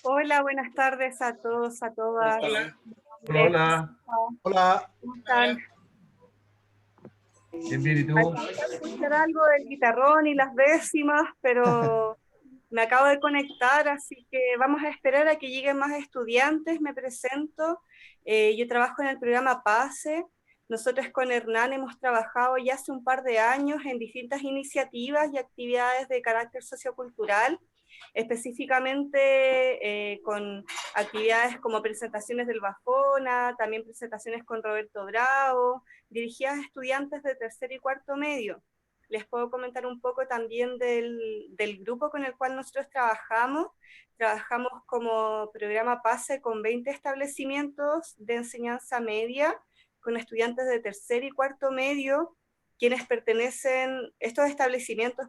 Hola, buenas tardes a todos, a todas. Hola. Hola. Hola. ¿Cómo están? Bien, ¿y tú? Alcancé a escuchar algo del guitarrón y las décimas, pero me acabo de conectar, así que vamos a esperar a que lleguen más estudiantes. Me presento. Yo trabajo en el programa PASE. Nosotros con Hernán hemos trabajado ya hace un par de años en distintas iniciativas y actividades de carácter sociocultural, específicamente con actividades como presentaciones del Bajona, también presentaciones con Roberto Bravo, dirigidas a estudiantes de tercer y cuarto medio. Les puedo comentar un poco también del grupo con el cual nosotros trabajamos. Trabajamos como programa PASE con 20 establecimientos de enseñanza media, con estudiantes de tercer y cuarto medio, quienes estos establecimientos,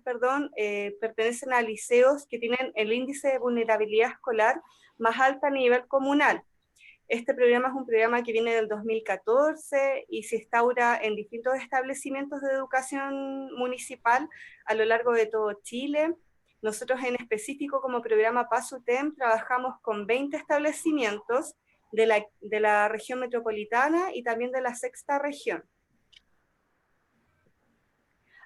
pertenecen a liceos que tienen el índice de vulnerabilidad escolar más alta a nivel comunal. Este programa es un programa que viene del 2014 y se instaura en distintos establecimientos de educación municipal a lo largo de todo Chile. Nosotros en específico como programa PASUTEM trabajamos con 20 establecimientos de la región metropolitana y también de la sexta región.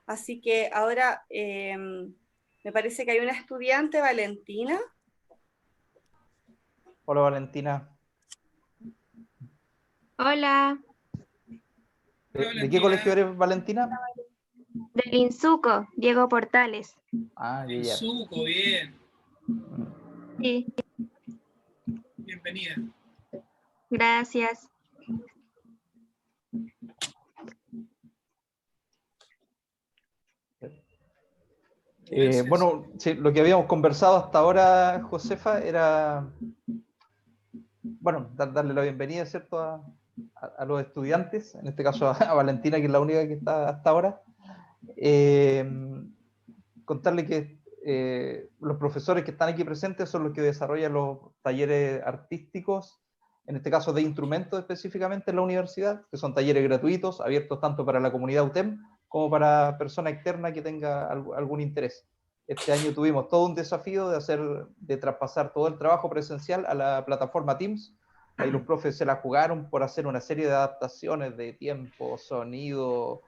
Así que ahora me parece que hay una estudiante, Valentina. Hola Valentina. Hola, ¿De qué colegio eres, Valentina? del Insuco, Diego Portales. Ah, ya. Insuco, bien. Sí, Bienvenida. gracias. Bueno, sí, lo que habíamos conversado hasta ahora, Josefa, era, bueno, darle la bienvenida, ¿cierto?, a los estudiantes, en este caso a Valentina, que es la única que está hasta ahora. Contarle que los profesores que están aquí presentes son los que desarrollan los talleres artísticos, en este caso de instrumentos específicamente en la universidad, que son talleres gratuitos, abiertos tanto para la comunidad UTEM como para persona externa que tenga algún interés. Este año tuvimos todo un desafío de traspasar todo el trabajo presencial a la plataforma Teams. Ahí los profes se la jugaron por hacer una serie de adaptaciones de tiempo, sonido,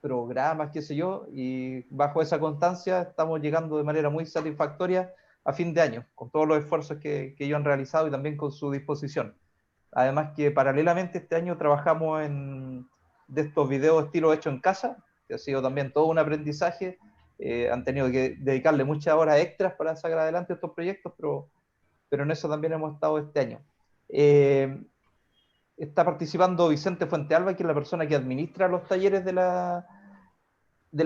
programas, qué sé yo, y bajo esa constancia estamos llegando de manera muy satisfactoria a fin de año, con todos los esfuerzos que ellos han realizado y también con su disposición. Además que paralelamente este año trabajamos de estos videos estilo hecho en casa, que ha sido también todo un aprendizaje. Han tenido que dedicarle muchas horas extras para sacar adelante estos proyectos, pero en eso también hemos estado este año. Está participando Vicente Fuentealba, que es la persona que administra los talleres de la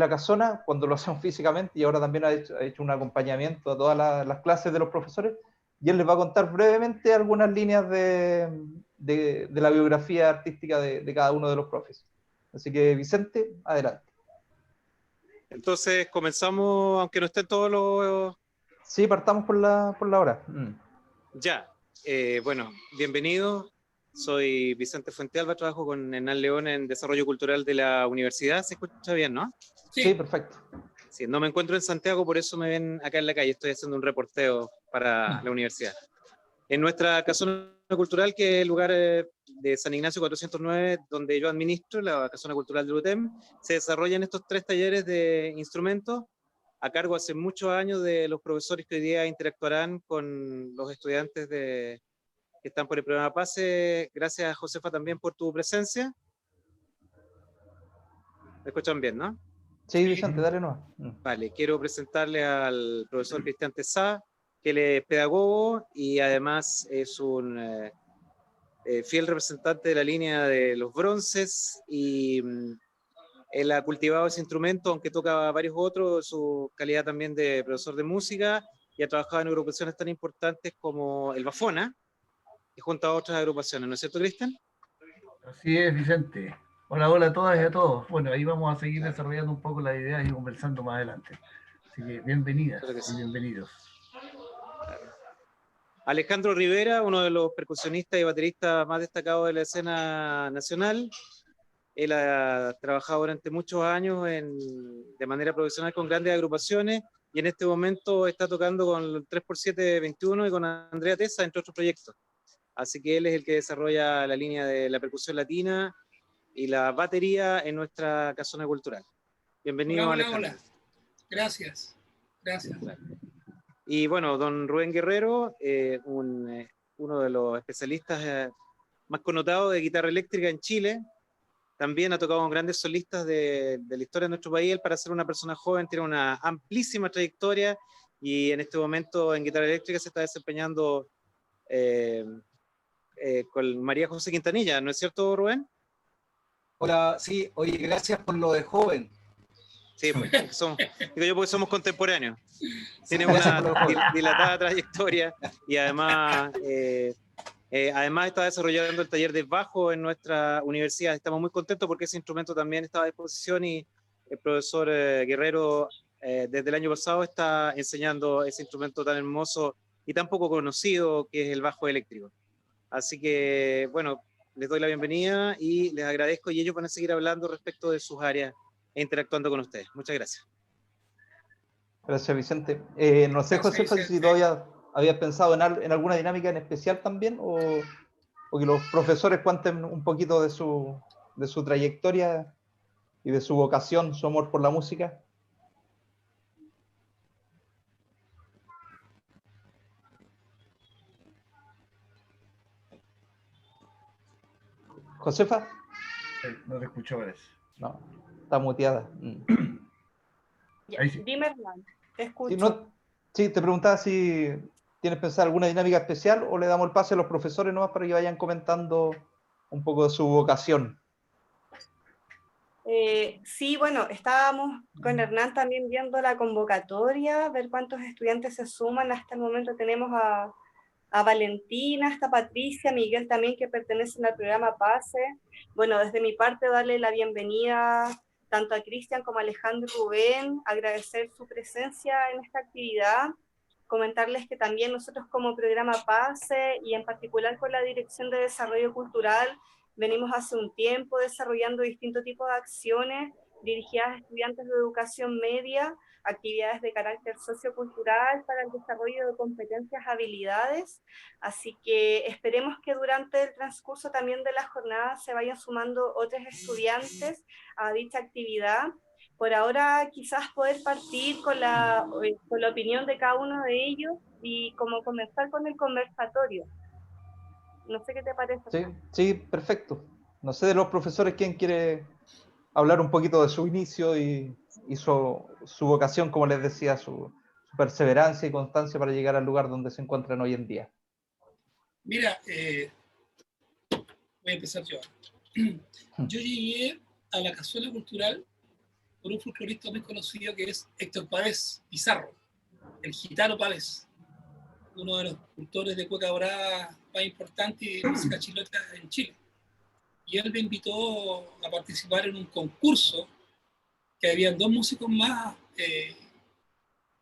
casona cuando lo hacemos físicamente, y ahora también ha hecho un acompañamiento a todas las clases de los profesores, y él les va a contar brevemente algunas líneas de la biografía artística de cada uno de los profes. Así que, Vicente, adelante. Entonces comenzamos, aunque no estén todos los... Sí, partamos por la hora. Ya, bueno, bienvenido. Soy Vicente Fuentealba, trabajo con Hernán León en Desarrollo Cultural de la Universidad. ¿Se escucha bien, no? Sí, perfecto. Sí, no me encuentro en Santiago, por eso me ven acá en la calle. Estoy haciendo un reporteo para la universidad. En nuestra casona cultural, que es el lugar de San Ignacio 409, donde yo administro, la casona cultural de UTEM, se desarrollan estos 3 talleres de instrumentos a cargo hace muchos años de los profesores que hoy día interactuarán con los estudiantes que están por el programa PASE. Gracias, Josefa, también por tu presencia. ¿Me escuchan bien, no? Sí, Vicente, dale nomás. Vale, quiero presentarle al profesor Cristian Tessá, que él es pedagogo y además es un fiel representante de la línea de los bronces, y él ha cultivado ese instrumento, aunque toca varios otros, su calidad también de profesor de música, y ha trabajado en agrupaciones tan importantes como el Bafona, y junto a otras agrupaciones, ¿no es cierto, Cristian? Así es, Vicente. Hola, hola a todas y a todos. Bueno, ahí vamos a seguir desarrollando un poco las ideas y conversando más adelante. Así que bienvenidas y bienvenidos. Alejandro Rivera, uno de los percusionistas y bateristas más destacados de la escena nacional. Él ha trabajado durante muchos años de manera profesional con grandes agrupaciones y en este momento está tocando con el 3x7-21 y con Andrea Tesa, entre otros proyectos. Así que él es el que desarrolla la línea de la percusión latina y la batería en nuestra casona cultural. Bienvenido, Hola, Alejandro. hola. Gracias. Gracias. Y bueno, don Rubén Guerrero, uno de los especialistas más connotados de guitarra eléctrica en Chile, también ha tocado con grandes solistas de la historia de nuestro país. Él, para ser una persona joven, tiene una amplísima trayectoria y en este momento en guitarra eléctrica se está desempeñando con María José Quintanilla, ¿no es cierto, Rubén? Hola, sí, oye, gracias por lo de joven. Sí, porque somos contemporáneos. Tiene Gracias una por lo de joven. dilatada trayectoria y además está desarrollando el taller de bajo en nuestra universidad. Estamos muy contentos porque ese instrumento también estaba a disposición y el profesor Guerrero desde el año pasado está enseñando ese instrumento tan hermoso y tan poco conocido que es el bajo eléctrico. Así que, bueno, les doy la bienvenida y les agradezco, y ellos van a seguir hablando respecto de sus áreas e interactuando con ustedes. Muchas gracias. Gracias, Vicente. No sé, Gracias, Josefa, si Vicente. todavía habías pensado en alguna dinámica en especial también, o que los profesores cuenten un poquito de su trayectoria y de su vocación, su amor por la música. Josefa, No te escucho, parece. no, está muteada. Ya, Ahí sí. dime, Hernán, te Sí, escucho. sí, te preguntaba si tienes pensado alguna dinámica especial o le damos el pase a los profesores nomás para que vayan comentando un poco de su vocación. Sí, bueno, estábamos con Hernán también viendo la convocatoria, ver cuántos estudiantes se suman. Hasta el momento tenemos a Valentina, hasta Patricia, Miguel también, que pertenecen al programa PASE. Bueno, desde mi parte, darle la bienvenida tanto a Cristian como a Alejandro y Rubén, agradecer su presencia en esta actividad, comentarles que también nosotros como programa PASE y en particular con la Dirección de Desarrollo Cultural venimos hace un tiempo desarrollando distintos tipos de acciones dirigidas a estudiantes de educación media, actividades de carácter sociocultural para el desarrollo de competencias, habilidades. Así que esperemos que durante el transcurso también de la jornada se vayan sumando otros estudiantes a dicha actividad. Por ahora quizás poder partir con la opinión de cada uno de ellos y como comenzar con el conversatorio. No sé qué te parece. Sí, sí, perfecto. No sé de los profesores quién quiere hablar un poquito de su inicio y su vocación, como les decía, su perseverancia y constancia para llegar al lugar donde se encuentran hoy en día. Mira, voy a empezar yo. Yo llegué a la Cazuela Cultural por un folclorista muy conocido que es Héctor Pavés Pizarro, el gitano Pavés, uno de los cultores de cueca dorada más importantes y de música chilota en Chile. Y él me invitó a participar en un concurso que habían dos músicos más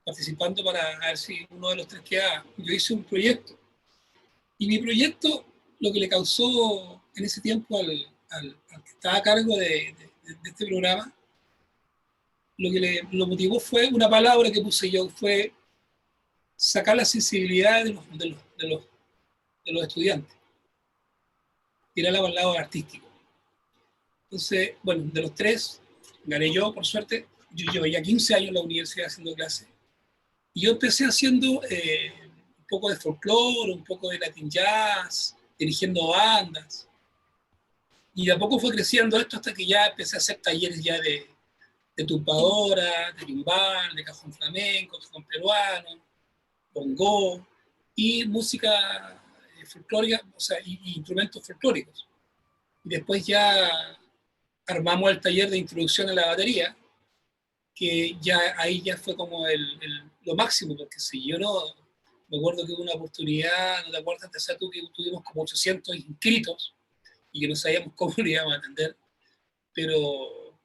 participando para ver si uno de los tres quedaba. Yo hice un proyecto. Y mi proyecto, lo que le causó en ese tiempo al que estaba a cargo de este programa, lo que lo motivó fue una palabra que puse yo, fue sacar la sensibilidad de los estudiantes, tirarla al lado artístico. Entonces, bueno, de los tres, gané yo, por suerte. Yo llevo ya 15 años en la universidad haciendo clases. Y yo empecé haciendo un poco de folclore, un poco de latin jazz, dirigiendo bandas. Y de a poco fue creciendo esto hasta que ya empecé a hacer talleres ya de tumbadora, de timbal, de cajón flamenco, cajón peruano, bongo y música folclórica, o sea, y instrumentos folclóricos. Y después ya armamos el taller de introducción a la batería, que ya ahí ya fue como lo máximo, porque si yo no, me acuerdo que hubo una oportunidad, no te acuerdas, o sea, tú que tuvimos como 800 inscritos y que no sabíamos cómo lo íbamos a atender, pero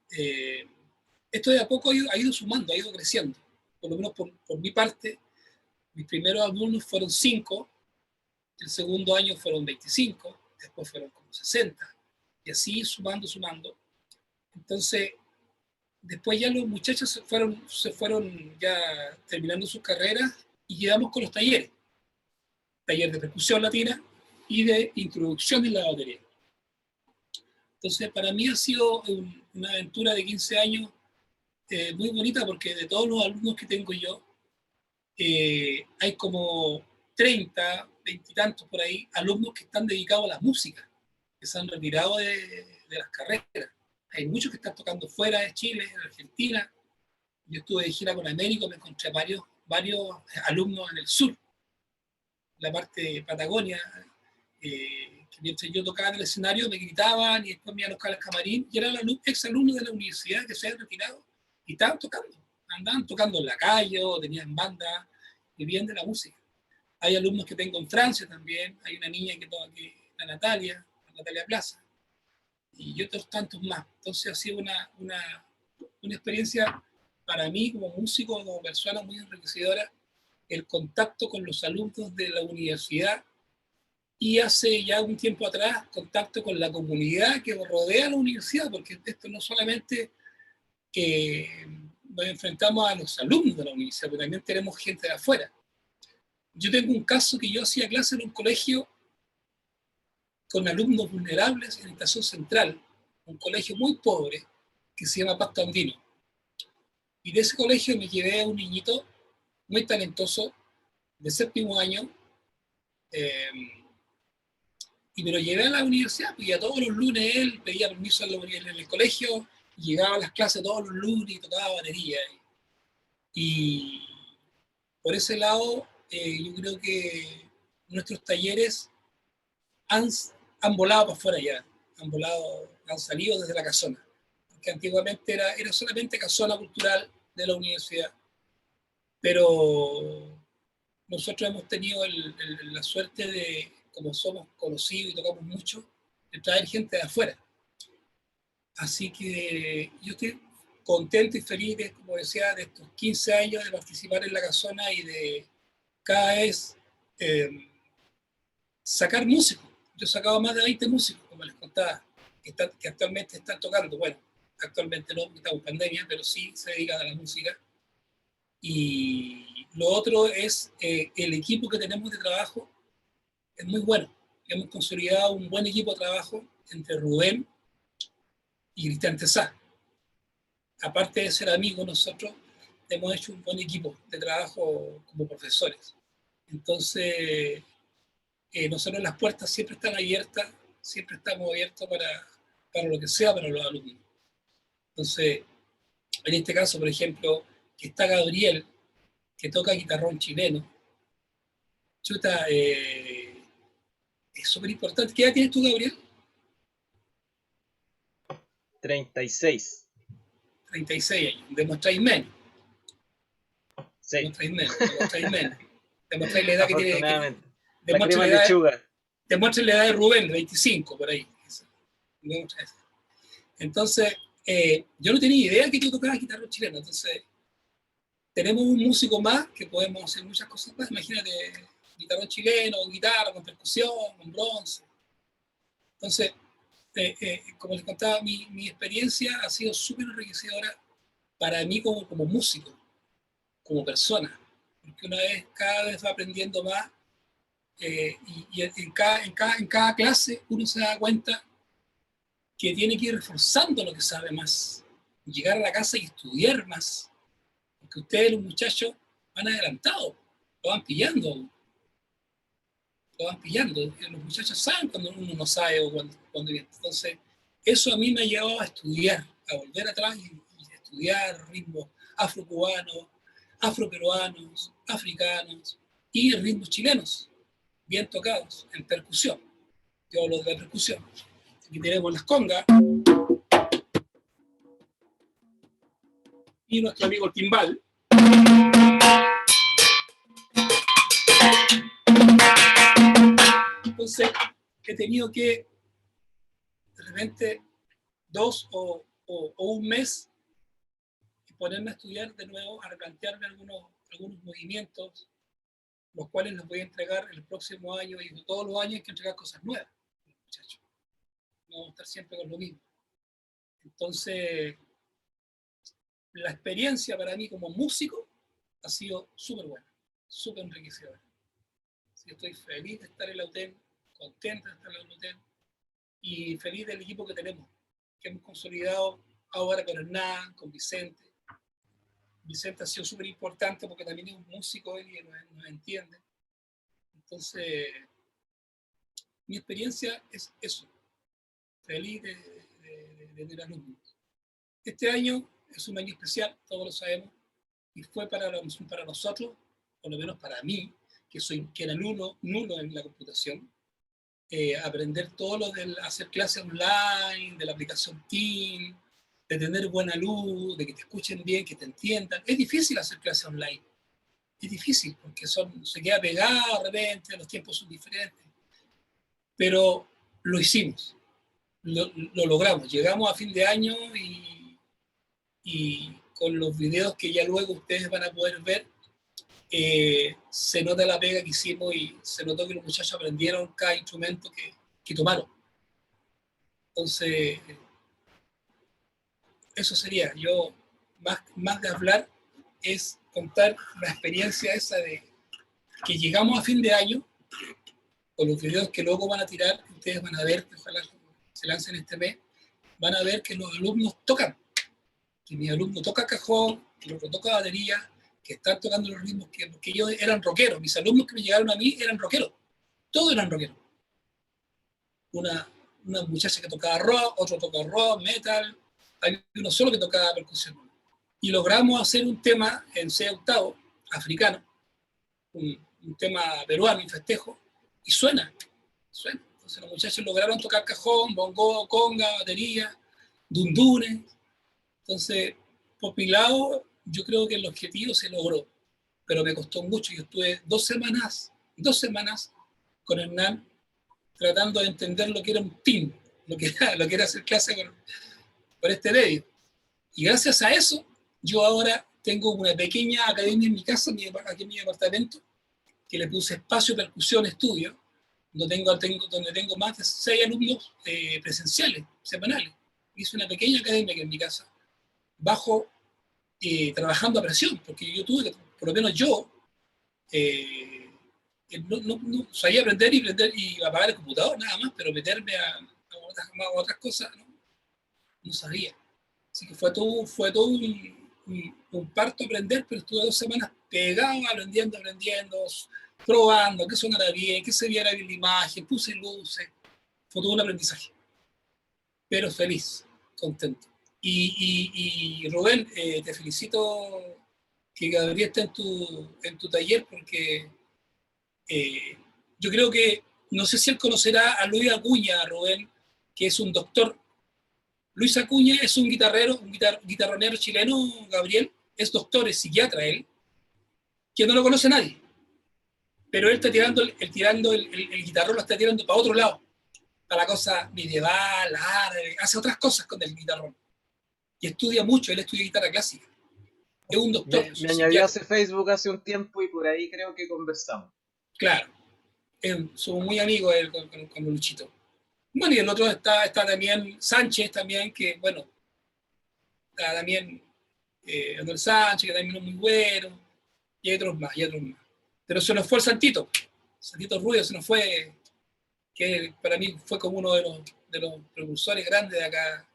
esto de a poco ha ido sumando, ha ido creciendo, por lo menos por mi parte. Mis primeros alumnos fueron 5, el segundo año fueron 25, después fueron como 60, y así sumando. Entonces, Después ya los muchachos se fueron ya terminando sus carreras y quedamos con los talleres. Taller de percusión latina y de introducción en la batería. Entonces, para mí ha sido una aventura de 15 años muy bonita porque de todos los alumnos que tengo yo, hay como 30, 20 y tantos por ahí, alumnos que están dedicados a la música, que se han retirado de las carreras. Hay muchos que están tocando fuera de Chile, en Argentina. Yo estuve de gira con Américo, me encontré varios alumnos en el sur, la parte de Patagonia, que mientras yo tocaba en el escenario me gritaban y después me iban a buscar al camarín, y eran exalumnos de la universidad que se habían retirado y estaban tocando, andaban tocando en la calle o tenían bandas, vivían de la música. Hay alumnos que tengo en Francia también, hay una niña que toca aquí, la Natalia Plaza, y otros tantos más. Entonces ha sido una experiencia para mí como músico, como persona muy enriquecedora, el contacto con los alumnos de la universidad y hace ya un tiempo atrás contacto con la comunidad que rodea la universidad, porque esto no solamente nos enfrentamos a los alumnos de la universidad, pero también tenemos gente de afuera. Yo tengo un caso que yo hacía clase en un colegio con alumnos vulnerables en Estación Central, un colegio muy pobre que se llama Pacto Andino. Y de ese colegio me llevé a un niñito muy talentoso de 7º año, y me lo llevé a la universidad, porque a todos los lunes él pedía permiso en el colegio, y llegaba a las clases todos los lunes y tocaba batería. Y por ese lado, yo creo que nuestros talleres han volado para afuera ya, han salido desde la casona, porque antiguamente era solamente casona cultural de la universidad, pero nosotros hemos tenido la suerte de, como somos conocidos y tocamos mucho, de traer gente de afuera. Así que yo estoy contento y feliz, como decía, de estos 15 años de participar en la casona y de cada vez sacar músicos. Yo he sacado más de 20 músicos, como les contaba, que actualmente están tocando. Bueno, actualmente no, porque estamos en pandemia, pero sí se dedican a la música. Y lo otro es el equipo que tenemos de trabajo es muy bueno. Hemos consolidado un buen equipo de trabajo entre Rubén y Cristian Tezá. Aparte de ser amigos, nosotros hemos hecho un buen equipo de trabajo como profesores. Entonces, nosotros las puertas siempre están abiertas, siempre estamos abiertos para lo que sea para los alumnos. Entonces, en este caso, por ejemplo, que está Gabriel, que toca guitarrón chileno. Chuta, es súper importante. ¿Qué edad tienes tú, Gabriel? 36. 36 años. Demostráis menos. Sí. Demostráis menos. Demostráis la edad que tiene. Demuestra la edad de Rubén, 25, por ahí. Entonces, yo no tenía idea que tú tocabas guitarra chilena. Entonces, tenemos un músico más que podemos hacer muchas cosas más. Imagínate, guitarra chileno, guitarra, con percusión, con bronce. Entonces, como les contaba, mi experiencia ha sido súper enriquecedora para mí como músico, como persona, porque cada vez va aprendiendo más, y en cada clase uno se da cuenta que tiene que ir reforzando lo que sabe más, llegar a la casa y estudiar más, porque ustedes, los muchachos, van adelantados, lo van pillando. Los muchachos saben cuando uno no sabe o cuando viene. Entonces, eso a mí me ha llevado a estudiar, a volver atrás y estudiar ritmos afrocubanos, afroperuanos, africanos y ritmos chilenos, bien tocados, en percusión. Yo hablo de la percusión. Aquí tenemos las congas y nuestro amigo el timbal. Entonces, he tenido que, de repente, 2 o un mes, ponerme a estudiar de nuevo, a replantearme algunos movimientos, los cuales los voy a entregar el próximo año, y todos los años hay que entregar cosas nuevas, muchachos. No vamos a estar siempre con lo mismo. Entonces, la experiencia para mí como músico ha sido súper buena, súper enriquecedora. Sí, estoy feliz de estar en la UTEM, contento de estar en la UTEM y feliz del equipo que tenemos, que hemos consolidado ahora con Hernán, con Vicente. Vicente ha sido súper importante porque también es un músico y nos entiende. Entonces, mi experiencia es eso, feliz de tener alumnos. Este año es un año especial, todos lo sabemos, y fue para nosotros, por lo menos para mí, que era nulo en la computación, aprender todo lo de hacer clases online, de la aplicación Teams, de tener buena luz, de que te escuchen bien, que te entiendan. Es difícil hacer clases online, es difícil porque se queda pegado de repente, los tiempos son diferentes, pero lo hicimos, lo logramos, llegamos a fin de año y con los videos que ya luego ustedes van a poder ver, se nota la pega que hicimos y se notó que los muchachos aprendieron cada instrumento que tomaron. Entonces, eso sería. Yo, más de hablar, es contar la experiencia esa de que llegamos a fin de año, con los videos que luego van a tirar, ustedes van a ver, ojalá se lancen este mes, van a ver que los alumnos tocan, que mi alumno toca cajón, que el otro toca batería, que están tocando los ritmos, porque ellos eran rockeros, mis alumnos que me llegaron a mí eran rockeros, todos eran rockeros. Una muchacha que tocaba rock, otro tocaba rock, metal, hay uno solo que tocaba percusión. Y logramos hacer un tema en 6/8, africano, un tema peruano, un festejo, y suena. Entonces los muchachos lograron tocar cajón, bongo, conga, batería, dundunes. Entonces, por mi lado, yo creo que el objetivo se logró, pero me costó mucho. Yo estuve 2 semanas con Hernán tratando de entender lo que era un team, lo que era hacer clase por este medio. Y gracias a eso, yo ahora tengo una pequeña academia en mi casa, aquí en mi departamento, que le puse espacio, percusión, estudio, donde tengo más de 6 alumnos presenciales, semanales. Hice una pequeña academia aquí en mi casa, trabajando a presión, porque yo tuve que, por lo menos yo, no sabía aprender y apagar el computador nada más, pero meterme a otras cosas no sabía. Así que fue todo un parto aprender, pero estuve 2 semanas pegado, aprendiendo, probando, que sonara bien, que se viera bien la imagen, puse luces, fue todo un aprendizaje. Pero feliz, contento. Y Rubén, te felicito que Gabriel esté en tu taller, porque yo creo que, no sé si él conocerá a Luis Acuña, Rubén, que es un doctor. Luis Acuña es un guitarronero chileno, Gabriel, es doctor, es psiquiatra él, que no lo conoce nadie. Pero él está tirando el guitarrón, lo está tirando para otro lado, para la cosa medieval, árabe, hace otras cosas con el guitarrón. Y estudia mucho, él estudia guitarra clásica. Es un doctor. Me añadió a ese Facebook hace un tiempo y por ahí creo que conversamos. Claro, somos muy amigos él con Luchito. Bueno, y el otro está también Sánchez, también, que bueno, está también Anuel Sánchez, que también es muy bueno, y hay otros más. Pero se nos fue el Santito Rubio, se nos fue, que para mí fue como uno de los precursores grandes de acá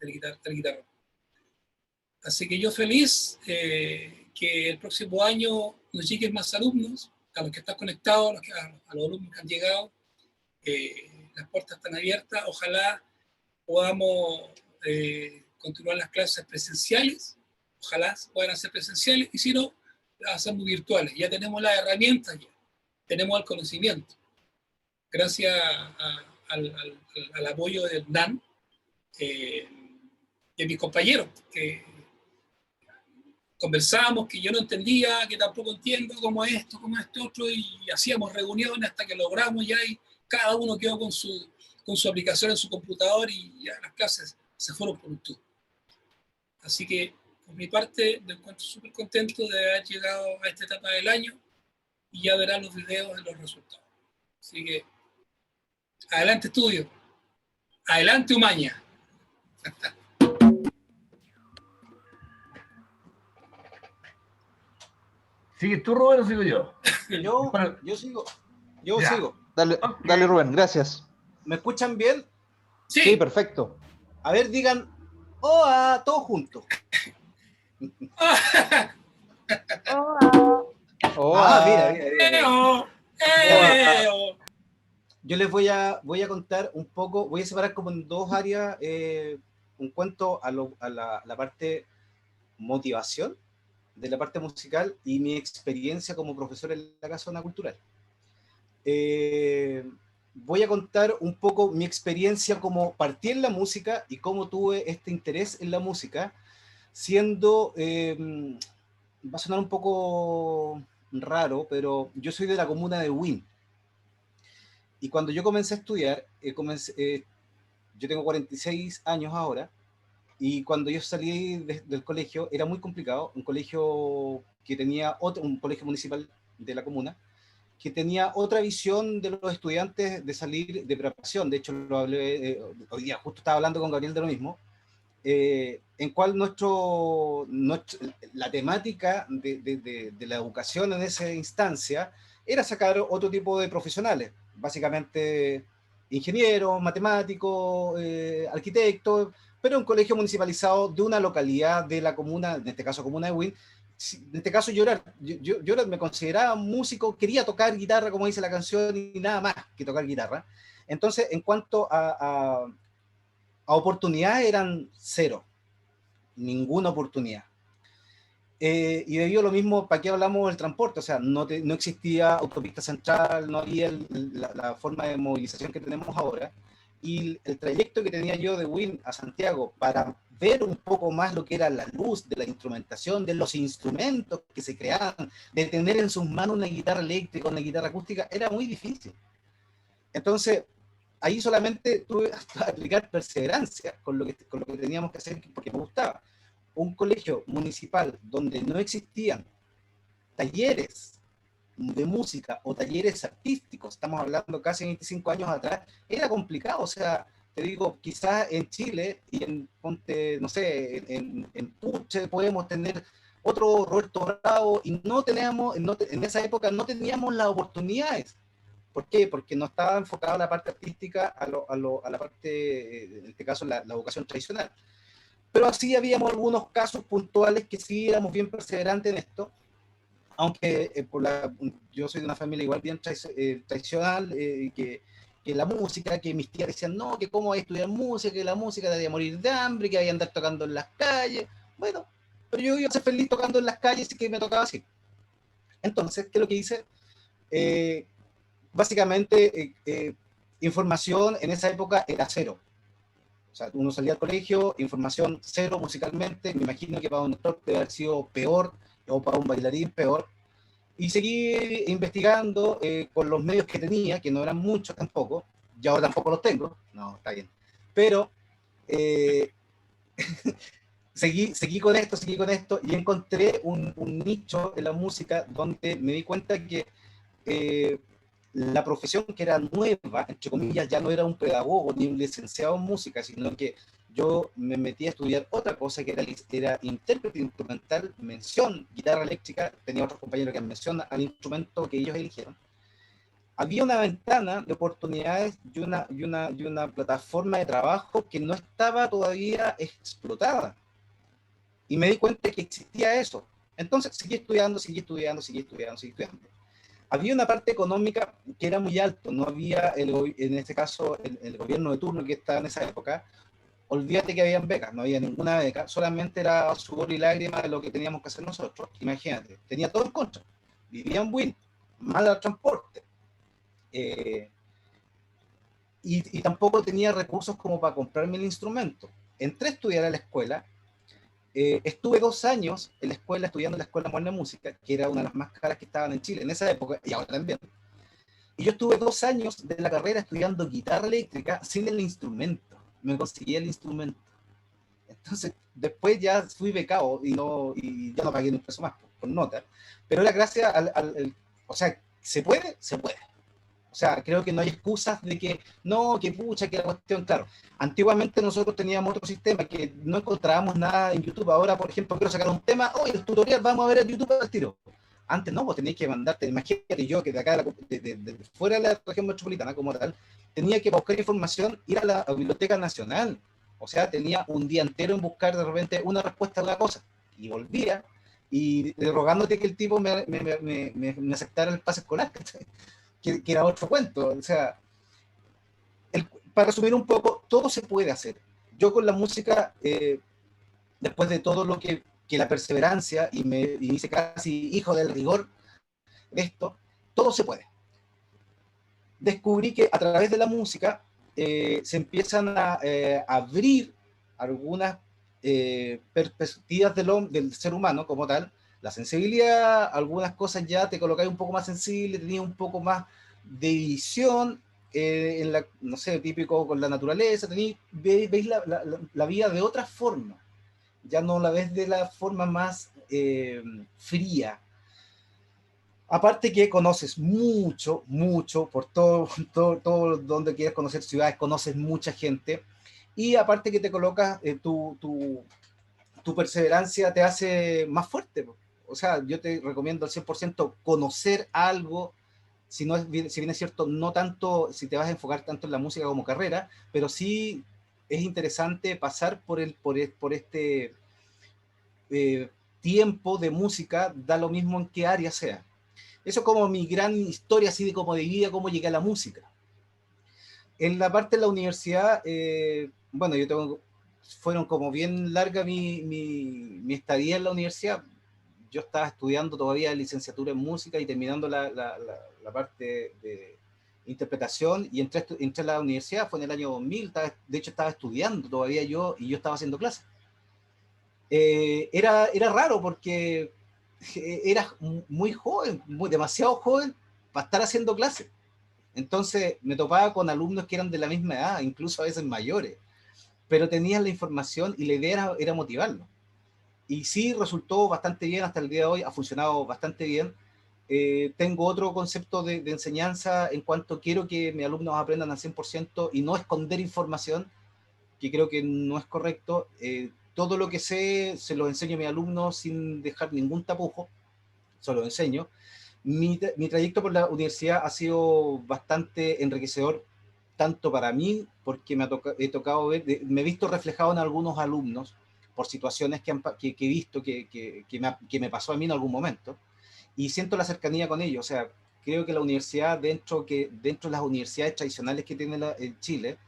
del guitarrón. Así que yo feliz que el próximo año nos lleguen más alumnos, a los que están conectados, a los alumnos que han llegado. Las puertas están abiertas, ojalá podamos continuar las clases presenciales, ojalá puedan ser presenciales, y si no, las hacemos virtuales. Ya tenemos las herramientas, ya tenemos el conocimiento. Gracias al apoyo de Hernán y de mis compañeros, que conversábamos, que yo no entendía, que tampoco entiendo cómo es esto, cómo es esto otro, y hacíamos reuniones hasta que logramos ya, y cada uno quedó con su aplicación en su computador, y ya las clases se fueron por un tubo. Así que, por mi parte, me encuentro súper contento de haber llegado a esta etapa del año, y ya verán los videos de los resultados. Así que, adelante estudio, adelante Umaña. ¿Sigues tú, Rubén, o sigo yo? Yo sigo. Yo Ya. sigo. Dale, dale, Rubén, gracias. ¿Me escuchan bien? Sí, Sí. perfecto. A ver, digan, ¡Hola! Todos juntos. Mira. Eo, eo. Yo les voy a contar un poco, voy a separar como en dos áreas un cuento a la parte motivación de la parte musical y mi experiencia como profesor en la Casona Cultural. Voy a contar un poco mi experiencia como partí en la música y cómo tuve este interés en la música, siendo, va a sonar un poco raro, pero yo soy de la comuna de Huin. Y cuando yo comencé a estudiar, yo tengo 46 años ahora, y cuando yo salí del colegio era muy complicado, un colegio que tenía un colegio municipal de la comuna, que tenía otra visión de los estudiantes de salir de preparación. De hecho, lo hablé, hoy día justo estaba hablando con Gabriel de lo mismo, en cual la temática de la educación en esa instancia era sacar otro tipo de profesionales, básicamente ingenieros, matemáticos, arquitectos, pero un colegio municipalizado de una localidad de la comuna, en este caso comuna de Huin. En este caso yo me consideraba músico, quería tocar guitarra, como dice la canción, y nada más que tocar guitarra. Entonces, en cuanto a oportunidades, eran cero, ninguna oportunidad. Y debido a lo mismo, ¿para qué hablamos del transporte? O sea, no existía autopista central, no había la forma de movilización que tenemos ahora. Y el trayecto que tenía yo de Huin a Santiago para ver un poco más lo que era la luz de la instrumentación, de los instrumentos que se creaban, de tener en sus manos una guitarra eléctrica, una guitarra acústica, era muy difícil. Entonces, ahí solamente tuve que aplicar perseverancia con lo que teníamos que hacer, porque me gustaba. Un colegio municipal donde no existían talleres de música o talleres artísticos, estamos hablando casi 25 años atrás, era complicado. O sea, te digo, quizás en Chile y en Ponte, no sé, en Puche podemos tener otro Roberto Bravo, y en esa época no teníamos las oportunidades. ¿Por qué? Porque no estaba enfocada la parte artística a la parte, en este caso, la educación tradicional. Pero así habíamos algunos casos puntuales que sí éramos bien perseverantes en esto, aunque yo soy de una familia igual bien tradicional, que la música, que mis tías decían, no, que cómo voy a estudiar música, que la música debía morir de hambre, que había que andar tocando en las calles. Bueno, pero yo iba a ser feliz tocando en las calles y que me tocaba así. Entonces, ¿qué es lo que hice? Básicamente, información en esa época era cero. O sea, uno salía al colegio, información cero musicalmente. Me imagino que para un actor debe haber sido peor, o para un bailarín peor. Y seguí investigando con los medios que tenía, que no eran muchos tampoco. Ya ahora tampoco los tengo. No, está bien. Pero seguí con esto y encontré un nicho en la música donde me di cuenta que la profesión que era nueva, entre comillas, ya no era un pedagogo ni un licenciado en música, sino que yo me metí a estudiar otra cosa, que era intérprete instrumental, mención guitarra eléctrica. Tenía otros compañeros que mencionan al instrumento que ellos eligieron. Había una ventana de oportunidades y una plataforma de trabajo que no estaba todavía explotada. Y me di cuenta que existía eso. Entonces seguí estudiando. Había una parte económica que era muy alto. No había, en este caso, el gobierno de turno que estaba en esa época. Olvídate que habían becas, no había ninguna beca, solamente era sudor y lágrimas de lo que teníamos que hacer nosotros. Imagínate, tenía todo en contra. Vivía en Win, mal al transporte. Y tampoco tenía recursos como para comprarme el instrumento. Entré a estudiar a la escuela. Estuve 2 años en la escuela, estudiando en la Escuela Moderna de Música, que era una de las más caras que estaban en Chile en esa época, y ahora también. Y yo estuve 2 años de la carrera estudiando guitarra eléctrica sin el instrumento. Me conseguí el instrumento. Entonces, después ya fui becado y ya no pagué ni un peso más por nota. Pero era gracias o sea, ¿se puede? Se puede. O sea, creo que no hay excusas de que no, que pucha, que la cuestión, claro. Antiguamente nosotros teníamos otro sistema que no encontrábamos nada en YouTube. Ahora, por ejemplo, quiero sacar un tema, el tutorial, vamos a ver el YouTube al tiro. Antes no, vos tenías que mandarte, imagínate yo que de acá, de fuera de la región metropolitana como tal, tenía que buscar información, ir a la Biblioteca Nacional. O sea, tenía un día entero en buscar de repente una respuesta a una cosa. Y volvía, y rogándote que el tipo me aceptara el pase escolar, que era otro cuento. O sea, para resumir un poco, todo se puede hacer. Yo con la música, después de todo lo que la perseverancia, y me hice casi hijo del rigor de esto, todo se puede. Descubrí que a través de la música se empiezan a abrir algunas perspectivas del ser humano como tal, la sensibilidad, algunas cosas ya te colocáis un poco más sensible, tenías un poco más de visión, en la, no sé, típico con la naturaleza, veis la vida de otra forma, ya no la ves de la forma más fría. Aparte que conoces mucho por todo donde quieres conocer ciudades, conoces mucha gente, y aparte que te colocas, tu perseverancia te hace más fuerte. O sea, yo te recomiendo al 100% conocer algo, si bien es cierto, no tanto, si te vas a enfocar tanto en la música como carrera, pero sí es interesante pasar por este tiempo de música, da lo mismo en qué área sea. Eso es como mi gran historia, así de como de vida, cómo llegué a la música. En la parte de la universidad, bueno, fueron como bien larga mi estadía en la universidad. Yo estaba estudiando todavía licenciatura en música y terminando la parte de interpretación, y entré a la universidad, fue en el año 2000, de hecho estaba estudiando todavía yo, y yo estaba haciendo clases. Era raro porque era muy joven, demasiado joven para estar haciendo clases. Entonces me topaba con alumnos que eran de la misma edad, incluso a veces mayores, pero tenían la información y la idea era motivarlos. Y sí, resultó bastante bien hasta el día de hoy, ha funcionado bastante bien. Tengo otro concepto de enseñanza en cuanto quiero que mis alumnos aprendan al 100% y no esconder información, que creo que no es correcto. Todo lo que sé se lo enseño a mis alumnos sin dejar ningún tapujo, se lo enseño. Mi trayecto por la universidad ha sido bastante enriquecedor, tanto para mí, porque he tocado ver, me he visto reflejado en algunos alumnos por situaciones que he visto que me pasó a mí en algún momento, y siento la cercanía con ellos. O sea, creo que la universidad, dentro de las universidades tradicionales que tiene en Chile,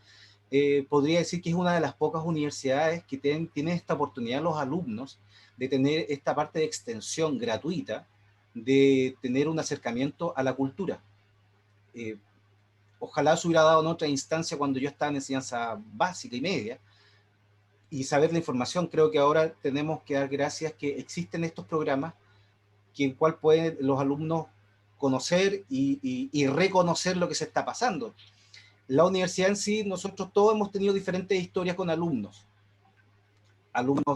podría decir que es una de las pocas universidades que tienen esta oportunidad los alumnos de tener esta parte de extensión gratuita, de tener un acercamiento a la cultura. Ojalá se hubiera dado en otra instancia cuando yo estaba en enseñanza básica y media, y saber la información. Creo que ahora tenemos que dar gracias que existen estos programas en cual pueden los alumnos conocer y reconocer lo que se está pasando. La universidad en sí, nosotros todos hemos tenido diferentes historias con alumnos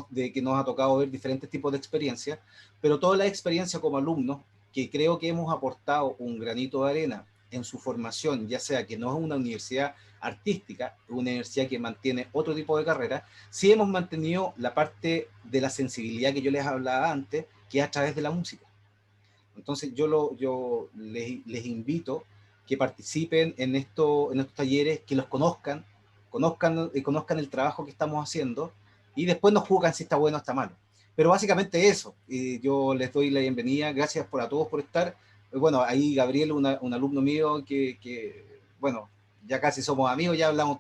de que nos ha tocado ver diferentes tipos de experiencias, pero toda la experiencia como alumnos, que creo que hemos aportado un granito de arena en su formación, ya sea que no es una universidad artística, una universidad que mantiene otro tipo de carrera, sí hemos mantenido la parte de la sensibilidad que yo les hablaba antes, que es a través de la música. Entonces yo les invito que participen en estos talleres, que los conozcan el trabajo que estamos haciendo, y después nos juzgan si está bueno o está malo. Pero básicamente eso, yo les doy la bienvenida, gracias a todos por estar. Bueno, ahí Gabriel, un alumno mío que, bueno, ya casi somos amigos, ya hablamos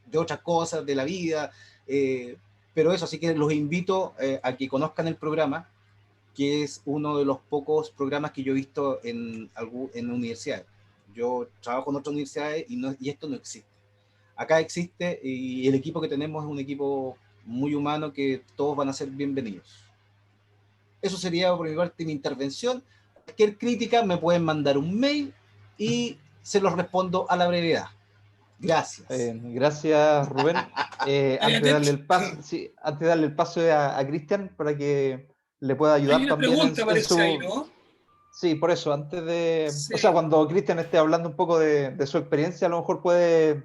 de otras cosas, de la vida, pero eso, así que los invito a que conozcan el programa, que es uno de los pocos programas que yo he visto en universidades. Yo trabajo en otras universidades y esto no existe. Acá existe, y el equipo que tenemos es un equipo muy humano, que todos van a ser bienvenidos. Eso sería por mi parte mi intervención. Cualquier crítica me pueden mandar un mail y se los respondo a la brevedad. Gracias. Gracias, Rubén. Antes de darle el paso a Cristian para que le pueda ayudar Hay una también pregunta, parece ahí, ¿no? Sí, por eso, antes de... Sí. O sea, cuando Cristian esté hablando un poco de su experiencia, a lo mejor puede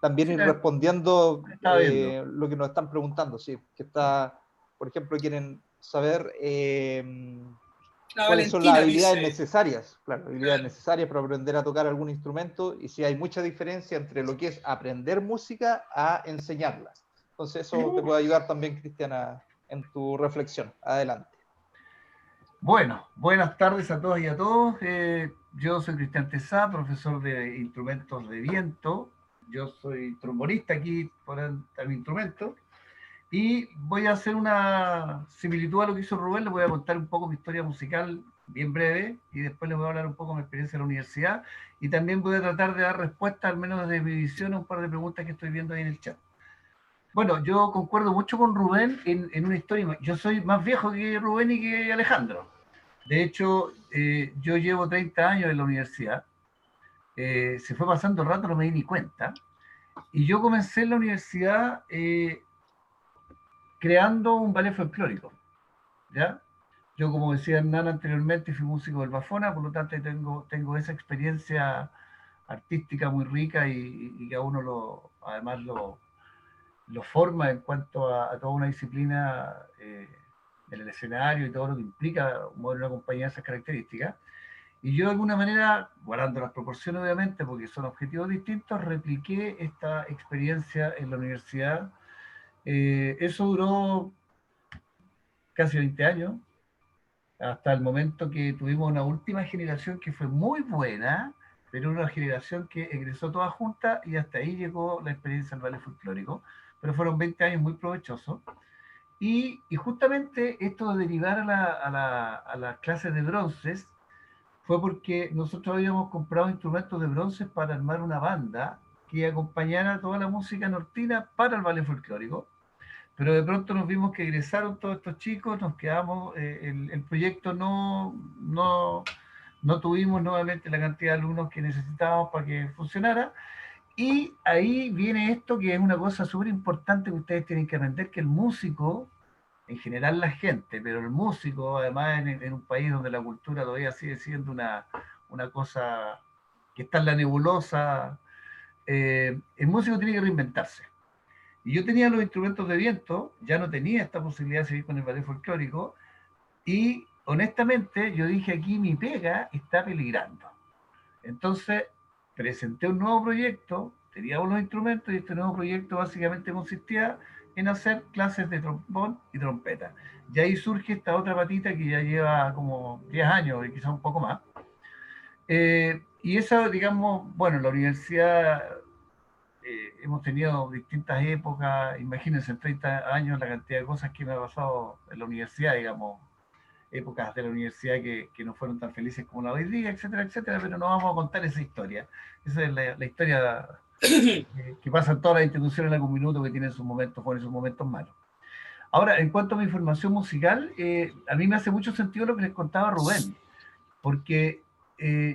también ir respondiendo lo que nos están preguntando, sí, que está, por ejemplo, quieren saber cuáles son las Valentina habilidades dice, necesarias, claro, habilidades Claro. necesarias para aprender a tocar algún instrumento y si hay mucha diferencia entre lo que es aprender música a enseñarla. Entonces eso te puede ayudar también, Cristiana, en tu reflexión. Adelante. Bueno, buenas tardes a todas y a todos. Yo soy Cristian Tesá, profesor de instrumentos de viento. Yo soy trombonista aquí por mi instrumento. Y voy a hacer una similitud a lo que hizo Rubén. Les voy a contar un poco mi historia musical bien breve y después les voy a hablar un poco de mi experiencia en la universidad. Y también voy a tratar de dar respuesta, al menos desde mi visión, a un par de preguntas que estoy viendo ahí en el chat. Bueno, yo concuerdo mucho con Rubén en una historia. Yo soy más viejo que Rubén y que Alejandro. De hecho, yo llevo 30 años en la universidad. Se fue pasando el rato, no me di ni cuenta. Y yo comencé en la universidad creando un ballet folclórico. ¿Ya? Yo, como decía Hernán anteriormente, fui músico del Bafona, por lo tanto tengo esa experiencia artística muy rica y que a uno además lo forma en cuanto a toda una disciplina en el escenario y todo lo que implica mover una compañía de esas características. Y yo de alguna manera, guardando las proporciones obviamente, porque son objetivos distintos, repliqué esta experiencia en la universidad. Eso duró casi 20 años, hasta el momento que tuvimos una última generación que fue muy buena, pero una generación que egresó toda junta y hasta ahí llegó la experiencia del ballet folclórico. Pero fueron 20 años muy provechosos. Y justamente esto de derivar a las clases de bronces fue porque nosotros habíamos comprado instrumentos de bronces para armar una banda que acompañara toda la música nortina para el ballet folclórico. Pero de pronto nos vimos que egresaron todos estos chicos, nos quedamos, el proyecto no tuvimos nuevamente la cantidad de alumnos que necesitábamos para que funcionara. Y ahí viene esto que es una cosa súper importante que ustedes tienen que aprender, que el músico, en general la gente, pero el músico, además en un país donde la cultura todavía sigue siendo una cosa que está en la nebulosa, el músico tiene que reinventarse. Y yo tenía los instrumentos de viento, ya no tenía esta posibilidad de seguir con el ballet folclórico, y honestamente yo dije aquí mi pega está peligrando. Entonces presenté un nuevo proyecto, teníamos los instrumentos y este nuevo proyecto básicamente consistía en hacer clases de trombón y trompeta. Y ahí surge esta otra patita que ya lleva como 10 años y quizá un poco más. Y eso, digamos, bueno, la universidad hemos tenido distintas épocas, imagínense en 30 años la cantidad de cosas que me ha pasado en la universidad, digamos, épocas de la universidad que no fueron tan felices como la de hoy día, etcétera, etcétera, pero no vamos a contar esa historia. Esa es la historia que pasa en todas las instituciones en algún minuto, que tienen sus momentos buenos y sus momentos malos. Ahora, en cuanto a mi formación musical, a mí me hace mucho sentido lo que les contaba Rubén, porque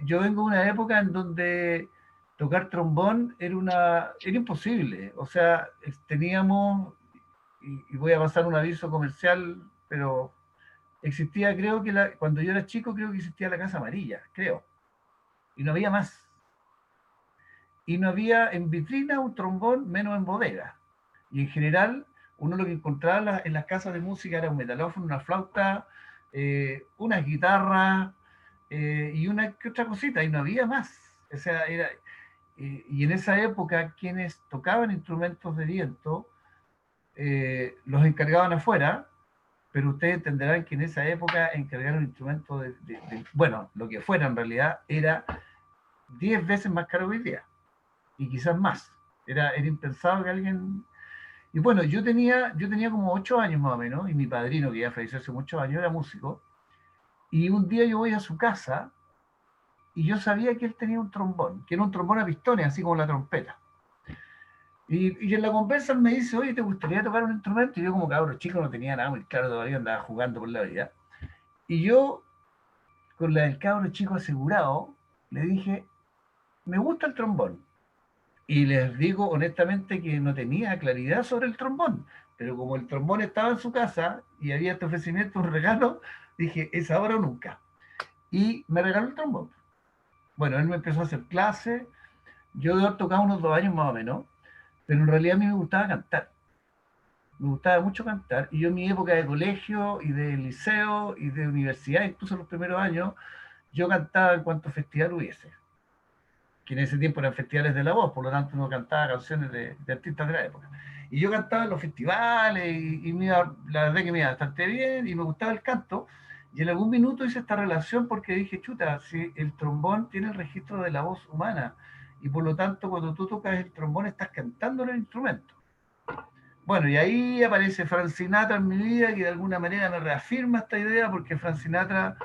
yo vengo de una época en donde tocar trombón era imposible. O sea, teníamos, y voy a pasar un aviso comercial, pero existía, creo que cuando yo era chico, creo que existía la Casa Amarilla, creo. Y no había más. Y no había en vitrina un trombón, menos en bodega. Y en general, uno lo que encontraba en las casas de música era un metalófono, una flauta, unas guitarras y una que otra cosita, y no había más. O sea, y en esa época, quienes tocaban instrumentos de viento los encargaban afuera, pero ustedes entenderán que en esa época encargar un instrumento bueno, lo que fuera en realidad, era 10 veces más caro que hoy día, y quizás más. Era impensado que alguien... Y bueno, yo tenía como 8 años más o menos, y mi padrino, que ya falleció hace muchos años, era músico, y un día yo voy a su casa, y yo sabía que él tenía un trombón, que era un trombón a pistones, así como la trompeta. Y en la conversa él me dice, oye, ¿te gustaría tocar un instrumento? Y yo como cabro chico no tenía nada muy claro todavía, andaba jugando por la vida. Y yo, con la del cabro chico asegurado, le dije, me gusta el trombón. Y les digo honestamente que no tenía claridad sobre el trombón, pero como el trombón estaba en su casa y había este ofrecimiento, un regalo, dije, es ahora o nunca. Y me regaló el trombón. Bueno, él me empezó a hacer clases, yo de haber tocado unos 2 años más o menos, pero en realidad a mí me gustaba cantar. me gustaba mucho cantar, y yo en mi época de colegio y de liceo y de universidad, incluso en los primeros años, yo cantaba en cuanto festival hubiese, que en ese tiempo eran festivales de la voz, por lo tanto uno cantaba canciones de artistas de la época. Y yo cantaba en los festivales y la verdad que me iba bastante bien y me gustaba el canto. Y en algún minuto hice esta relación porque dije, chuta, si el trombón tiene el registro de la voz humana y por lo tanto cuando tú tocas el trombón estás cantando en el instrumento. Bueno, y ahí aparece Frank Sinatra en mi vida, que de alguna manera me reafirma esta idea, porque Frank Sinatra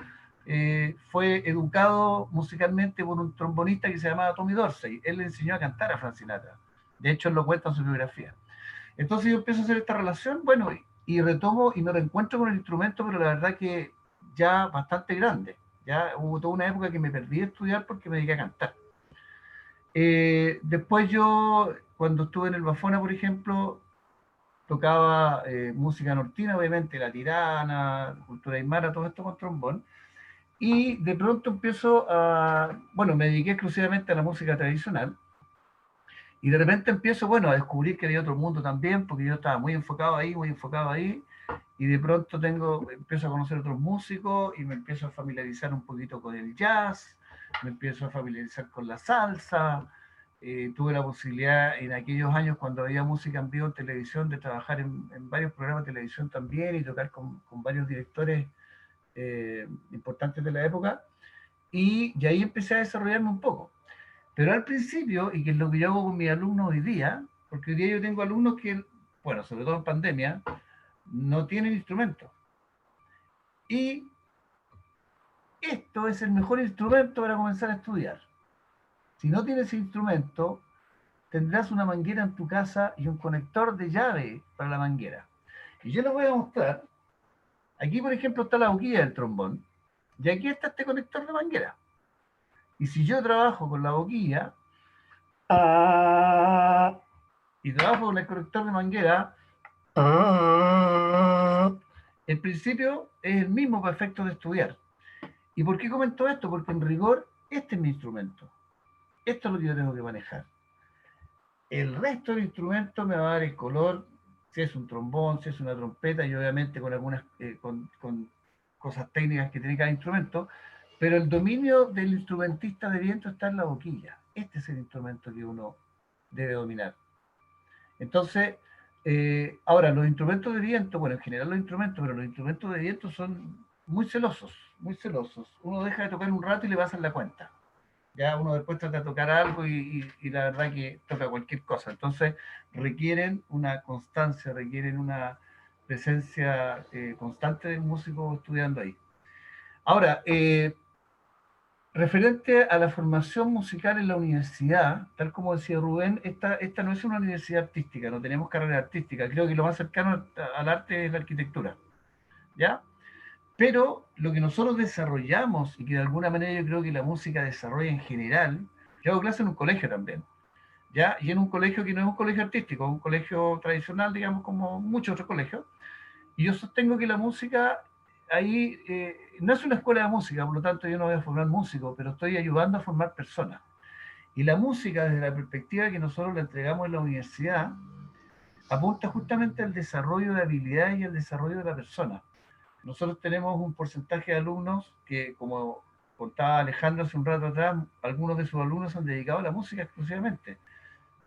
fue educado musicalmente por un trombonista que se llamaba Tommy Dorsey. Él le enseñó a cantar a Frank Sinatra. De hecho, él lo cuenta en su biografía. Entonces yo empiezo a hacer esta relación, bueno, y retomo y me reencuentro con el instrumento, pero la verdad que ya bastante grande. Ya hubo toda una época que me perdí de estudiar porque me dediqué a cantar. Después yo, cuando estuve en el Bafona, por ejemplo, tocaba música nortina, obviamente, La Tirana, Cultura Aymara, todo esto con trombón. Y de pronto empiezo a, bueno, me dediqué exclusivamente a la música tradicional. Y de repente empiezo, bueno, a descubrir que había otro mundo también, porque yo estaba muy enfocado ahí, muy enfocado ahí. Y de pronto empiezo a conocer otros músicos y me empiezo a familiarizar un poquito con el jazz, me empiezo a familiarizar con la salsa. Tuve la posibilidad en aquellos años cuando había música en vivo en televisión de trabajar en varios programas de televisión también y tocar con varios directores importantes de la época. Y ahí empecé a desarrollarme un poco. Pero al principio, y que es lo que yo hago con mis alumnos hoy día, porque hoy día yo tengo alumnos que, bueno, sobre todo en pandemia, no tienen instrumentos. Y esto es el mejor instrumento para comenzar a estudiar. Si no tienes instrumento, tendrás una manguera en tu casa y un conector de llave para la manguera. Y yo les voy a mostrar, aquí por ejemplo está la boquilla del trombón, y aquí está este conector de manguera. Y si yo trabajo con la boquilla, y trabajo con el conector de manguera, el principio es el mismo para efectos de estudiar. ¿Y por qué comento esto? Porque en rigor, este es mi instrumento. Esto es lo que yo tengo que manejar. El resto del instrumento me va a dar el color, si es un trombón, si es una trompeta, y obviamente con algunas con cosas técnicas que tiene cada instrumento, pero el dominio del instrumentista de viento está en la boquilla. Este es el instrumento que uno debe dominar. Entonces, ahora, los instrumentos de viento, bueno, en general los instrumentos, pero los instrumentos de viento son muy celosos, muy celosos. Uno deja de tocar un rato y le pasan la cuenta. Ya uno después trata de tocar algo y la verdad que toca cualquier cosa. Entonces, requieren una constancia, requieren una presencia constante del músico estudiando ahí. Ahora, referente a la formación musical en la universidad, tal como decía Rubén, esta no es una universidad artística, no tenemos carrera artística, creo que lo más cercano al arte es la arquitectura, ¿ya? Pero lo que nosotros desarrollamos, y que de alguna manera yo creo que la música desarrolla en general, yo hago clase en un colegio también, ¿ya? Y en un colegio que no es un colegio artístico, es un colegio tradicional, digamos, como muchos otros colegios, y yo sostengo que la música ahí no es una escuela de música, por lo tanto yo no voy a formar músicos, pero estoy ayudando a formar personas. Y la música, desde la perspectiva que nosotros le entregamos en la universidad, apunta justamente al desarrollo de habilidades y al desarrollo de la persona. Nosotros tenemos un porcentaje de alumnos que, como contaba Alejandro hace un rato atrás, algunos de sus alumnos se han dedicado a la música exclusivamente.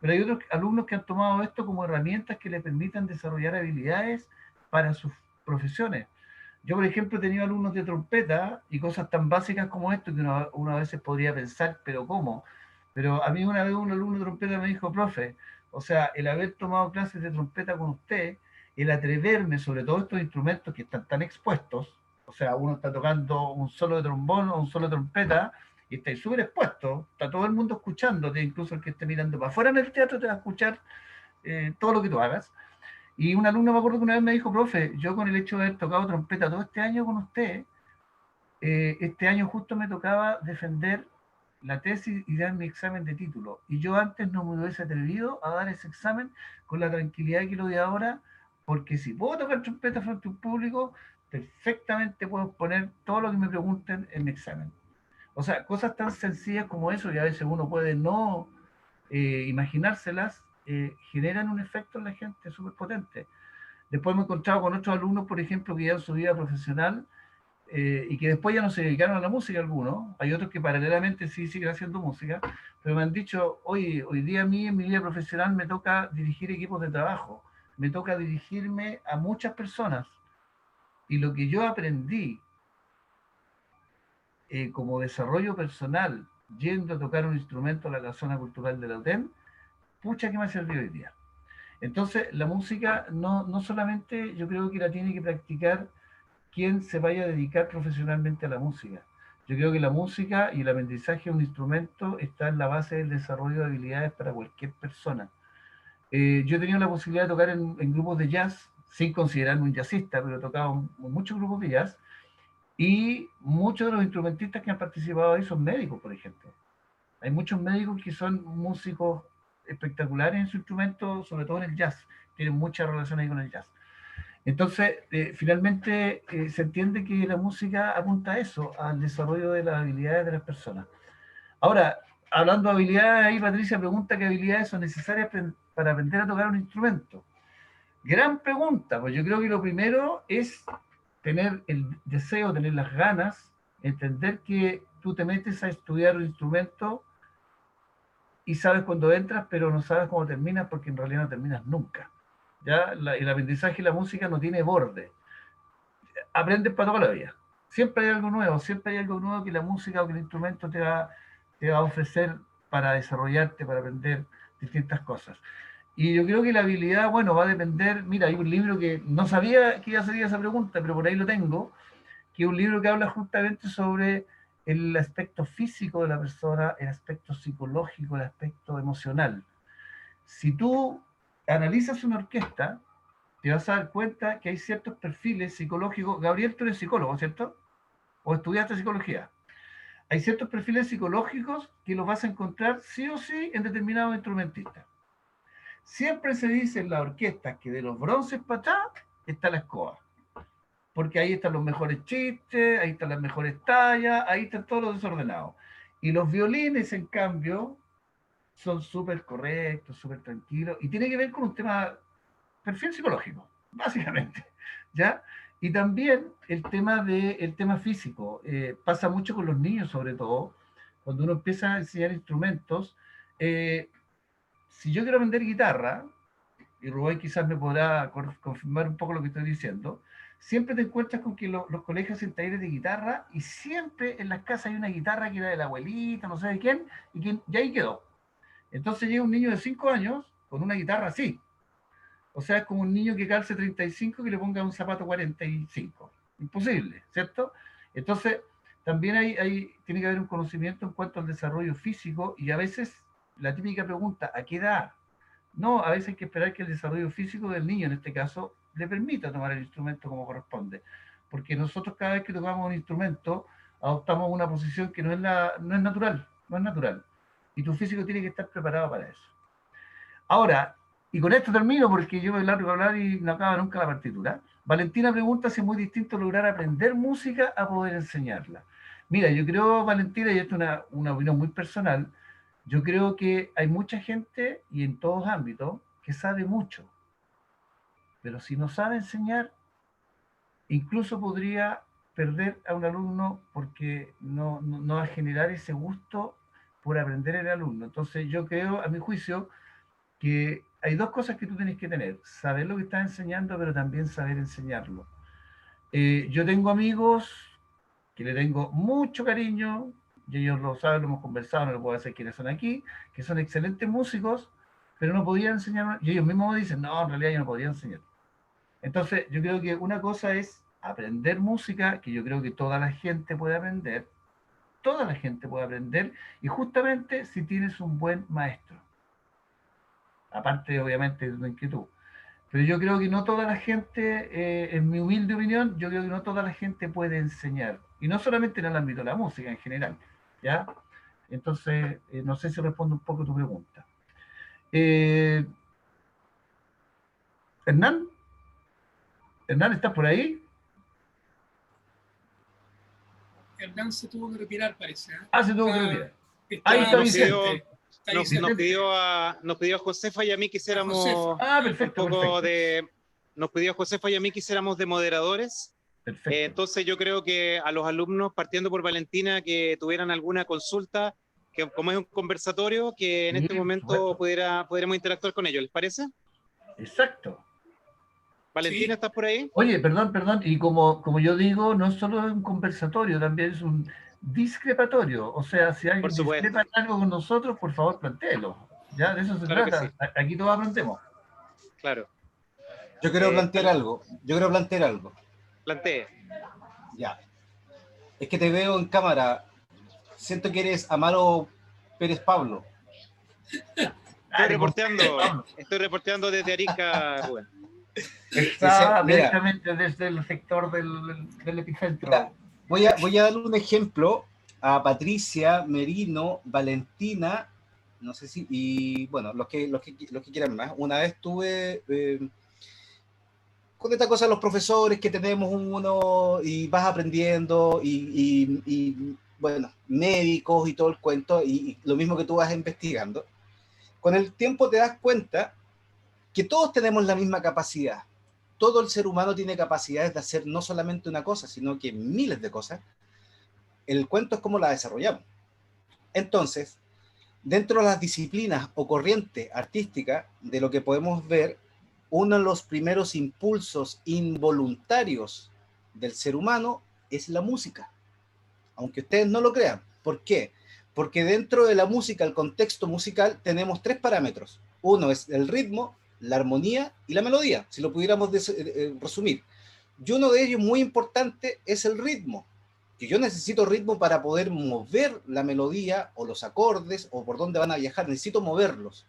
Pero hay otros alumnos que han tomado esto como herramientas que les permitan desarrollar habilidades para sus profesiones. Yo, por ejemplo, he tenido alumnos de trompeta y cosas tan básicas como esto que uno a veces podría pensar, pero ¿cómo? Pero a mí una vez un alumno de trompeta me dijo, profe, o sea, el haber tomado clases de trompeta con usted, el atreverme sobre todos estos instrumentos que están tan expuestos, o sea, uno está tocando un solo de trombón o un solo de trompeta, y está súper expuesto, está todo el mundo escuchándote, incluso el que esté mirando para afuera en el teatro te va a escuchar todo lo que tú hagas. Y un alumno me acuerdo que una vez me dijo, profe, yo con el hecho de haber tocado trompeta todo este año con usted, este año justo me tocaba defender la tesis y dar mi examen de título. Y yo antes no me hubiese atrevido a dar ese examen con la tranquilidad que lo doy ahora, porque si puedo tocar trompeta frente a un público, perfectamente puedo poner todo lo que me pregunten en mi examen. O sea, cosas tan sencillas como eso, y a veces uno puede no imaginárselas, generan un efecto en la gente súper potente. Después me he encontrado con otros alumnos, por ejemplo, que ya en su vida profesional y que después ya no se dedicaron a la música algunos. Hay otros que paralelamente sí siguen haciendo música, pero me han dicho, hoy día a mí en mi vida profesional me toca dirigir equipos de trabajo, me toca dirigirme a muchas personas. Y lo que yo aprendí como desarrollo personal, yendo a tocar un instrumento a la Casona Cultural de la UTEM, pucha que me ha servido hoy día. Entonces, la música no solamente yo creo que la tiene que practicar quien se vaya a dedicar profesionalmente a la música. Yo creo que la música y el aprendizaje de un instrumento está en la base del desarrollo de habilidades para cualquier persona. Yo he tenido la posibilidad de tocar en grupos de jazz, sin considerarme un jazzista, pero he tocado en muchos grupos de jazz, y muchos de los instrumentistas que han participado ahí son médicos, por ejemplo. Hay muchos médicos que son músicos espectaculares en su instrumento, sobre todo en el jazz. Tienen mucha relación ahí con el jazz. Entonces, finalmente se entiende que la música apunta a eso, al desarrollo de las habilidades de las personas. Ahora, hablando de habilidades, ahí Patricia pregunta qué habilidades son necesarias para aprender a tocar un instrumento. Gran pregunta, pues yo creo que lo primero es tener el deseo, tener las ganas, entender que tú te metes a estudiar un instrumento y sabes cuándo entras, pero no sabes cómo terminas, porque en realidad no terminas nunca. ¿Ya? El aprendizaje y la música no tiene borde. Aprendes para toda la vida. Siempre hay algo nuevo que la música o que el instrumento te va a ofrecer para desarrollarte, para aprender distintas cosas. Y yo creo que la habilidad, bueno, va a depender. Mira, hay un libro que no sabía que iba a salir esa pregunta, pero por ahí lo tengo, que es un libro que habla justamente sobre el aspecto físico de la persona, el aspecto psicológico, el aspecto emocional. Si tú analizas una orquesta, te vas a dar cuenta que hay ciertos perfiles psicológicos. Gabriel, tú eres psicólogo, ¿cierto? ¿O estudiaste psicología? Hay ciertos perfiles psicológicos que los vas a encontrar sí o sí en determinados instrumentistas. Siempre se dice en la orquesta que de los bronces para atrás está la escoba. Porque ahí están los mejores chistes, ahí están las mejores tallas, ahí están todos los desordenados. Y los violines, en cambio, son súper correctos, súper tranquilos, y tiene que ver con un tema, perfil psicológico, básicamente, ¿ya? Y también el tema físico, pasa mucho con los niños sobre todo, cuando uno empieza a enseñar instrumentos. Si yo quiero aprender guitarra, y Rubén quizás me podrá confirmar un poco lo que estoy diciendo, siempre te encuentras con que los colegios hacen talleres de guitarra y siempre en las casas hay una guitarra que era de la abuelita, no sé de quién, y ahí quedó. Entonces llega un niño de 5 años con una guitarra así. O sea, es como un niño que calce 35 que le ponga un zapato 45. Imposible, ¿cierto? Entonces, también tiene que haber un conocimiento en cuanto al desarrollo físico, y a veces la típica pregunta, ¿a qué edad? No, a veces hay que esperar que el desarrollo físico del niño, en este caso, le permita tomar el instrumento como corresponde. Porque nosotros cada vez que tocamos un instrumento, adoptamos una posición que no es natural. Y tu físico tiene que estar preparado para eso. Ahora, y con esto termino porque yo me largo a hablar y no acaba nunca la partitura. Valentina pregunta si es muy distinto lograr aprender música a poder enseñarla. Mira, yo creo, Valentina, y esto es una opinión muy personal, yo creo que hay mucha gente, y en todos ámbitos, que sabe mucho. Pero si no sabe enseñar, incluso podría perder a un alumno porque no va a generar ese gusto por aprender el alumno. Entonces yo creo, a mi juicio, que hay dos cosas que tú tienes que tener: saber lo que estás enseñando, pero también saber enseñarlo. Yo tengo amigos que le tengo mucho cariño, y ellos lo saben, lo hemos conversado, no lo puedo decir quiénes son aquí, que son excelentes músicos, pero no podían enseñar, y ellos mismos me dicen, no, en realidad yo no podía enseñar. Entonces, yo creo que una cosa es aprender música, que yo creo que toda la gente puede aprender, y justamente si tienes un buen maestro. Aparte, obviamente, de tu inquietud. Pero yo creo que no toda la gente, en mi humilde opinión, yo creo que no toda la gente puede enseñar. Y no solamente en el ámbito de la música, en general. ¿Ya? Entonces, no sé si respondo un poco a tu pregunta. ¿Hernán? ¿Hernán, estás por ahí? Hernán se tuvo que retirar, parece. Se tuvo que retirar. Ahí está Vicente. Vicente. Nos pidió a Josefa y a mí que hiciéramos perfecto, un poco de nos pidió a Josefa y a mí que hiciéramos de moderadores. Perfecto. Entonces yo creo que a los alumnos, partiendo por Valentina, que tuvieran alguna consulta, que como es un conversatorio, que en Sí, este por momento supuesto. pudiéramos interactuar con ellos, ¿les parece? Exacto. Valentina, Sí. ¿estás por ahí? Oye, perdón, y como yo digo, no solo es un conversatorio, también es un discrepatorio. O sea, si Por alguien supuesto, discrepa en algo con nosotros, por favor, plantéelo. Ya, de eso se claro que sí, trata. Aquí todos aprendemos. claro. Yo quiero plantear algo. Yo quiero plantear algo. Plantee. Ya. Es que te veo en cámara. Siento que eres Amaro Pérez Pablo. Dale, compadre, Pablo. Estoy reporteando desde Arica, Rubén. Está Mira, directamente desde el sector del epicentro. mira, voy a darle un ejemplo a Patricia, Merino, Valentina, no sé si, y bueno, los que quieran más. Una vez tuve con esta cosa de los profesores que tenemos uno y vas aprendiendo y bueno, médicos y todo el cuento y lo mismo que tú vas investigando. Con el tiempo te das cuenta que todos tenemos la misma capacidad. Todo el ser humano tiene capacidades de hacer no solamente una cosa, sino que miles de cosas. El cuento es cómo la desarrollamos. Entonces, dentro de las disciplinas o corriente artística, de lo que podemos ver, uno de los primeros impulsos involuntarios del ser humano es la música. Aunque ustedes no lo crean. ¿Por qué? Porque dentro de la música, el contexto musical, tenemos 3 parámetros. Uno es el ritmo, la armonía y la melodía, si lo pudiéramos resumir. Y uno de ellos muy importante es el ritmo, que yo necesito ritmo para poder mover la melodía o los acordes o por dónde van a viajar, necesito moverlos.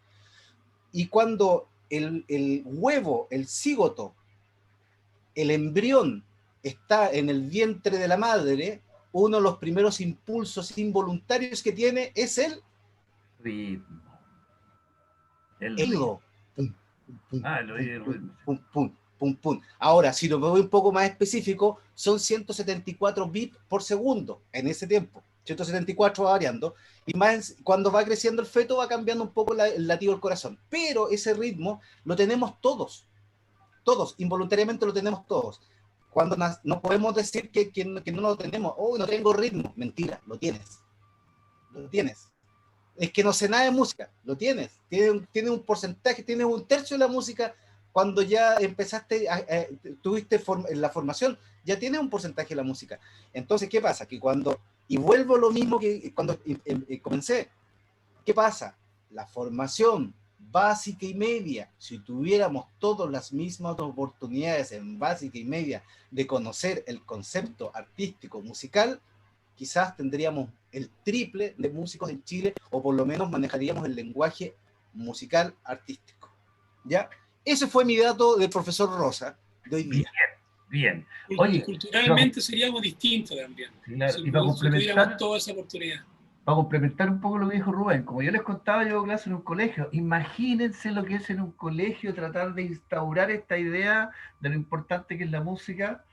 Y cuando el huevo, el cigoto, el embrión está en el vientre de la madre, uno de los primeros impulsos involuntarios que tiene es el Ritmo. El ego. Pum, pum, el pum, ritmo. pum, pum, pum, pum. Ahora, si lo veo un poco más específico, son 174 bits por segundo en ese tiempo. 174 va variando. Y más cuando va creciendo el feto va cambiando un poco el latido del corazón. Pero ese ritmo lo tenemos todos. Todos, involuntariamente lo tenemos todos. Cuando no podemos decir que no lo tenemos. Oh, no tengo ritmo. Mentira, lo tienes. Lo tienes. Es que no sé nada de música, lo tienes. Tiene un porcentaje, tienes un tercio de la música. Cuando ya empezaste, tuviste la formación, ya tienes un porcentaje de la música. Entonces, ¿qué pasa? Que cuando, y vuelvo a lo mismo que cuando comencé, ¿qué pasa? La formación básica y media, si tuviéramos todas las mismas oportunidades en básica y media de conocer el concepto artístico musical, quizás tendríamos el triple de músicos en Chile, o por lo menos manejaríamos el lenguaje musical artístico. ¿Ya? Ese fue mi dato del profesor Rosa de hoy día. Bien. Oye, culturalmente seríamos distintos también. Claro, Si, y para si complementar, tuviéramos toda esa oportunidad. para complementar un poco lo que dijo Rubén, como yo les contaba, yo hago clase en un colegio. Imagínense lo que es en un colegio tratar de instaurar esta idea de lo importante que es la música,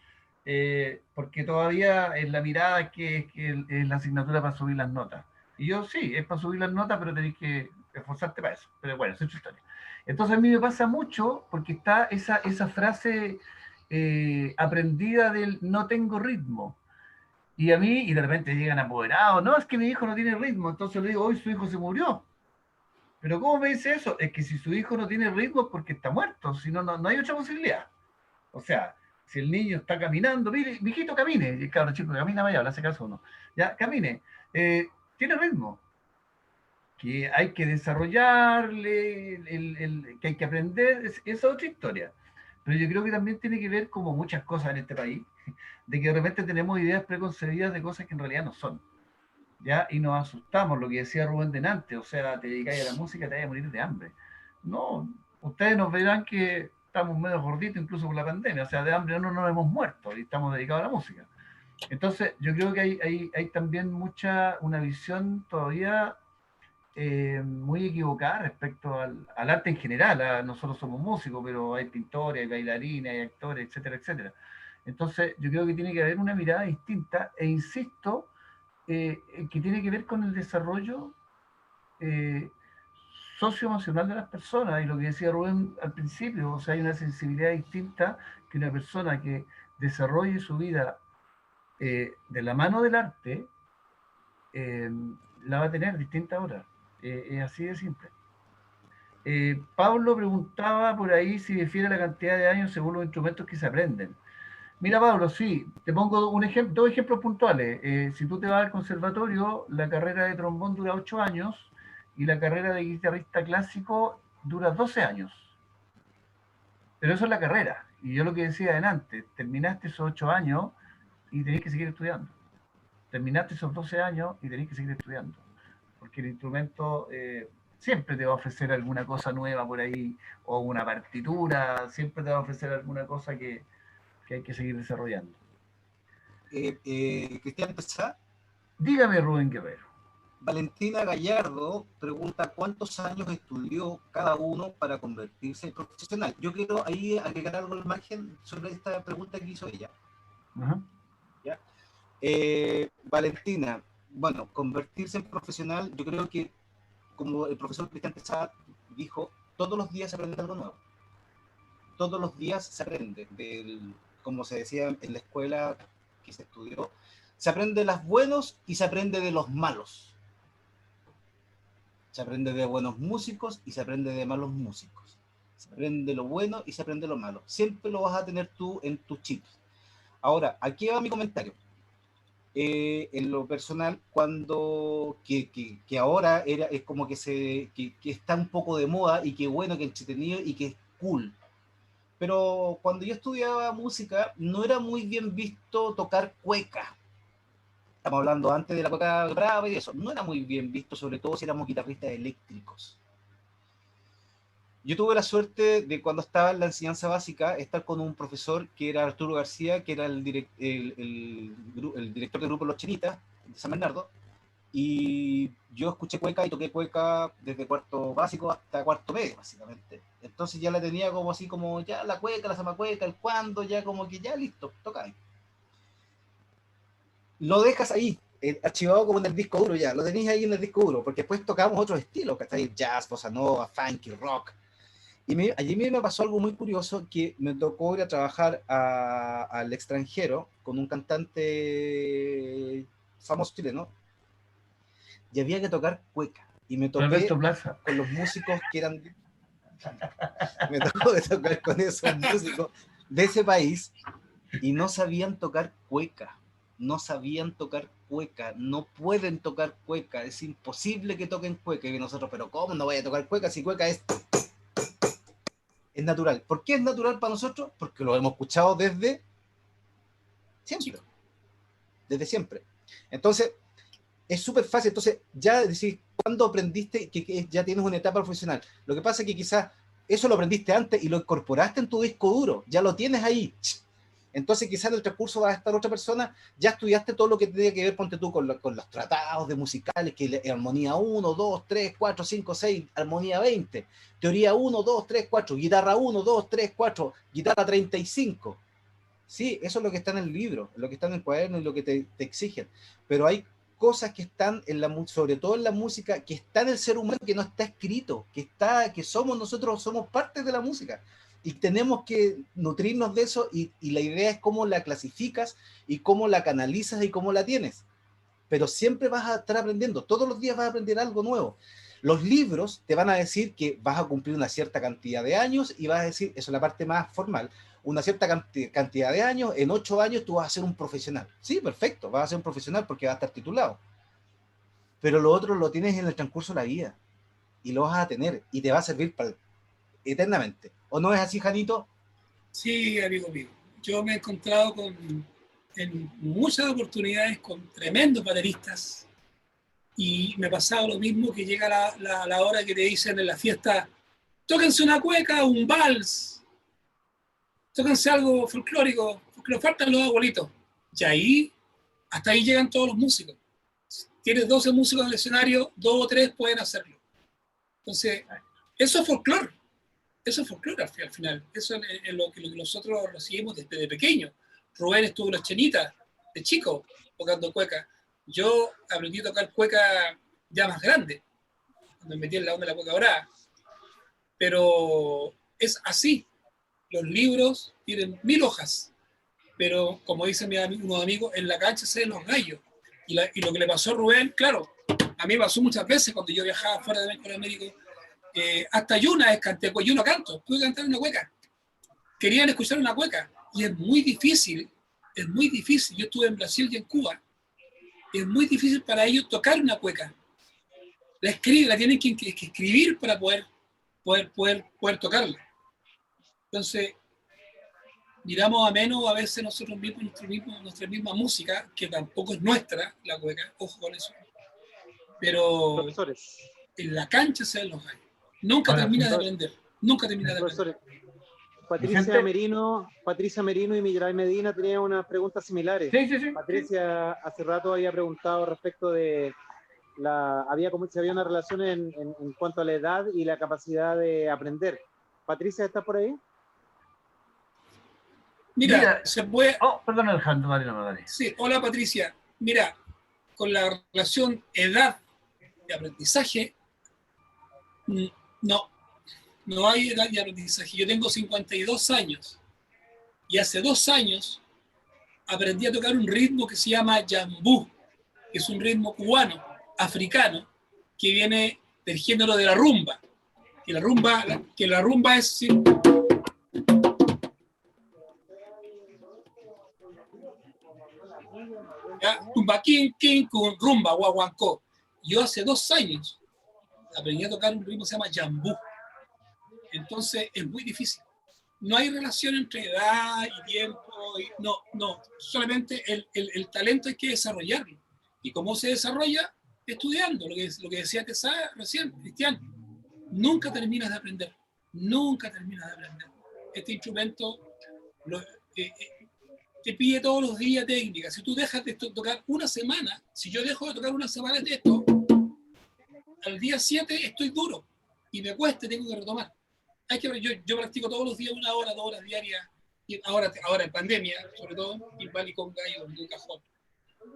porque todavía en la mirada es la asignatura para subir las notas. Y yo sí, es para subir las notas, pero tenéis que esforzarte para eso. Pero bueno, esa es otra historia. Entonces a mí me pasa mucho porque está esa frase aprendida del no tengo ritmo. Y a mí, y de repente llegan apoderados, no, es que mi hijo no tiene ritmo, entonces le digo, hoy su hijo se murió. Pero ¿cómo me dice eso? Es que si su hijo no tiene ritmo es porque está muerto, si no, no hay otra posibilidad. O sea, si el niño está caminando, mire, mijito camine, y el cabrón chico camina vaya, le hace caso uno, ya, camine, tiene ritmo, que hay que desarrollarle, que hay que aprender, es otra historia. Pero yo creo que también tiene que ver, como muchas cosas en este país, de que de repente tenemos ideas preconcebidas de cosas que en realidad no son, ¿ya? Y nos asustamos, lo que decía Rubén delante, o sea, te dedicáis a la música, te vas a morir de hambre. No, ustedes nos verán que estamos medio gorditos incluso por la pandemia, o sea, de hambre no nos hemos muerto y estamos dedicados a la música. Entonces, yo creo que hay también una visión todavía muy equivocada respecto al arte en general. Nosotros somos músicos, pero hay pintores, hay bailarines, hay actores, etcétera, etcétera. Entonces, yo creo que tiene que haber una mirada distinta, e insisto, que tiene que ver con el desarrollo socioemocional de las personas, y lo que decía Rubén al principio, o sea, hay una sensibilidad distinta que una persona que desarrolle su vida de la mano del arte, eh, la va a tener distinta ahora. Es así de simple. Pablo preguntaba por ahí si difiere la cantidad de años según los instrumentos que se aprenden. Mira, Pablo, sí, te pongo un ejemplo, dos ejemplos puntuales. Si tú te vas al conservatorio, la carrera de trombón dura 8 años y la carrera de guitarrista clásico dura 12 años. Pero eso es la carrera. Y yo lo que decía adelante, terminaste esos 8 años y tenés que seguir estudiando. Terminaste esos 12 años y tenés que seguir estudiando. Porque el instrumento siempre te va a ofrecer alguna cosa nueva por ahí, o una partitura, siempre te va a ofrecer alguna cosa que hay que seguir desarrollando. Cristian Pesá. Dígame, Rubén Guerrero. Valentina Gallardo pregunta cuántos años estudió cada uno para convertirse en profesional. Yo quiero ahí agregar algo al margen sobre esta pregunta que hizo ella. Ajá. ¿Ya? Valentina, bueno, convertirse en profesional, yo creo que, como el profesor Cristian Pesá dijo, todos los días se aprende algo nuevo. Todos los días se aprende. Como se decía en la escuela que se estudió, se aprende de los buenos y se aprende de los malos. Se aprende de buenos músicos y se aprende de malos músicos. Se aprende lo bueno y se aprende lo malo. Siempre lo vas a tener tú en tus chips. Ahora, aquí va mi comentario. En lo personal, cuando que ahora es como que está un poco de moda y que bueno, que entretenido y que es cool. Pero cuando yo estudiaba música, no era muy bien visto tocar cueca. Estamos hablando antes de la cueca brava y eso. No era muy bien visto, sobre todo si éramos guitarristas eléctricos. Yo tuve la suerte de, cuando estaba en la enseñanza básica, estar con un profesor que era Arturo García, que era el director del grupo Los Chinitas, de San Bernardo, y yo escuché cueca y toqué cueca desde cuarto básico hasta cuarto medio, básicamente. Entonces ya la tenía como así, como ya la cueca, la zamacueca, el cuando, ya como que ya listo, toca ahí. Lo dejas ahí, archivado como en el disco duro ya, lo tenéis ahí en el disco duro, porque después tocamos otros estilos, ¿cachai? Jazz, bossa nova, funky, rock. Y allí me pasó algo muy curioso, que me tocó ir a trabajar al extranjero con un cantante famoso chileno, y había que tocar cueca. Y me toqué con los músicos que eran... me tocó de tocar con esos músicos de ese país, y no sabían tocar cueca. No sabían tocar cueca, no pueden tocar cueca, es imposible que toquen cueca. Y nosotros, pero ¿cómo no vaya a tocar cueca si cueca es natural? ¿Por qué es natural para nosotros? Porque lo hemos escuchado desde siempre. Desde siempre. Entonces, es súper fácil. Entonces, ya decir, ¿cuándo aprendiste que ya tienes una etapa profesional? Lo que pasa es que quizás eso lo aprendiste antes y lo incorporaste en tu disco duro, ya lo tienes ahí. Entonces quizás en el transcurso va a estar otra persona, ya estudiaste todo lo que tenía que ver, ponte tú, con los tratados de musicales, que armonía 1, 2, 3, 4, 5, 6, armonía 20, teoría 1, 2, 3, 4, guitarra 1, 2, 3, 4, guitarra 35. Sí, eso es lo que está en el libro, lo que está en el cuaderno y lo que te exigen. Pero hay cosas que están, sobre todo en la música, que está en el ser humano, que no está escrito, que somos nosotros, somos parte de la música. Y tenemos que nutrirnos de eso, y la idea es cómo la clasificas y cómo la canalizas y cómo la tienes. Pero siempre vas a estar aprendiendo, todos los días vas a aprender algo nuevo. Los libros te van a decir que vas a cumplir una cierta cantidad de años y vas a decir, eso es la parte más formal, una cierta cantidad de años, en 8 años tú vas a ser un profesional. Sí, perfecto, vas a ser un profesional porque vas a estar titulado. Pero lo otro lo tienes en el transcurso de la vida y lo vas a tener y te va a servir eternamente. ¿O no es así, Janito? Sí, amigo mío. Yo me he encontrado en muchas oportunidades con tremendos bateristas, y me ha pasado lo mismo, que llega la hora que te dicen en la fiesta, tóquense una cueca, un vals, tóquense algo folclórico, porque nos faltan los abuelitos. Y ahí, hasta ahí llegan todos los músicos. Tienes 12 músicos en el escenario, 2 o 3 pueden hacerlo. Entonces, eso es folclore. Eso es folclore al final. Eso es lo que nosotros recibimos desde pequeño. Rubén estuvo en Los Chinitas de chico tocando cueca. Yo aprendí a tocar cueca ya más grande. me metí en la onda de la cueca brava. Pero es así. Los libros tienen 1000 hojas, pero como dice unos amigos, en la cancha se ven los gallos. Y lo que le pasó a Rubén, claro, a mí me pasó muchas veces cuando yo viajaba fuera de México, hasta yo una vez canté, pues yo no canto, pude cantar una cueca. Querían escuchar una cueca, y es muy difícil, yo estuve en Brasil y en Cuba, es muy difícil para ellos tocar una cueca. La tienen que escribir para poder tocarla. Entonces, miramos a menos a veces nosotros mismos, nuestra misma música, que tampoco es nuestra, la cueca, ojo con eso. Pero Profesores. en la cancha se ven los gallos. Nunca termina de aprender. Nunca termina de aprender. Patricia Merino y Miray Medina tenían unas preguntas similares. Sí. Patricia hace rato había preguntado respecto de si había una relación en cuanto a la edad y la capacidad de aprender. Patricia, ¿está por ahí? Mira, se puede... Oh, perdón, Alejandro, dale. Sí, hola Patricia. Mira, con la relación edad de aprendizaje, no hay edad de aprendizaje. Yo tengo 52 años y hace 2 años aprendí a tocar un ritmo que se llama yambú, que es un ritmo cubano, africano, que viene del género de la rumba. Que la rumba es... ¿sí? Tumba, king, con rumba, guaguancó. Yo hace 2 años aprendí a tocar un ritmo que se llama yambú. Entonces es muy difícil. No hay relación entre edad y tiempo. No. Solamente el talento hay que desarrollarlo. ¿Y cómo se desarrolla? Estudiando. Lo que decía Tesada recién, Cristian. Nunca terminas de aprender. Este instrumento te pide todos los días técnica. Si tú dejas de tocar una semana, si yo dejo de tocar una semana de esto, al día 7 estoy duro y me cuesta, tengo que retomar. Yo practico todos los días 1 hora, 2 horas diarias, y ahora en pandemia, sobre todo, y vale con gallo, en un cajón.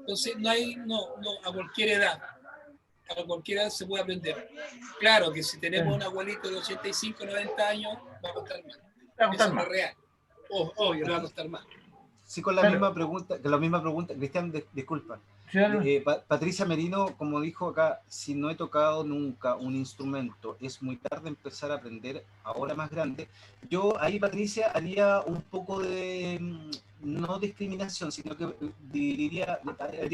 Entonces, a cualquier edad se puede aprender. Claro que si tenemos un abuelito de 85, 90 años, va a costar más. Eso es real. Obvio, va a costar más. Sí, con la misma pregunta, Cristian, disculpa. Patricia Merino, como dijo acá, si no he tocado nunca un instrumento, es muy tarde empezar a aprender, ahora más grande. Yo ahí, Patricia, haría un poco de, no discriminación, sino que haría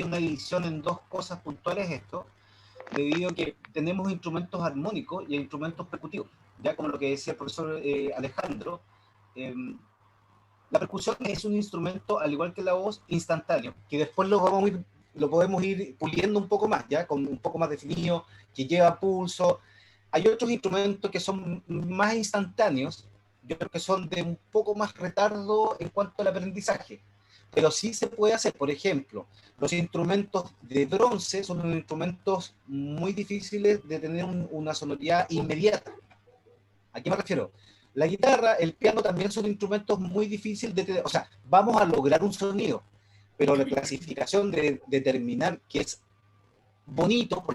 una división en 2 cosas puntuales esto, debido a que tenemos instrumentos armónicos y instrumentos percutivos. Ya como lo que decía el profesor Alejandro, la percusión es un instrumento, al igual que la voz, instantáneo, que después lo podemos ir puliendo un poco más, ya con un poco más definido, que lleva pulso. Hay otros instrumentos que son más instantáneos, yo creo que son de un poco más retardo en cuanto al aprendizaje, pero sí se puede hacer. Por ejemplo, los instrumentos de bronce son unos instrumentos muy difíciles de tener una sonoridad inmediata. ¿A qué me refiero? La guitarra, el piano también son instrumentos muy difíciles de tener, o sea, vamos a lograr un sonido, pero la clasificación de determinar qué es bonito, por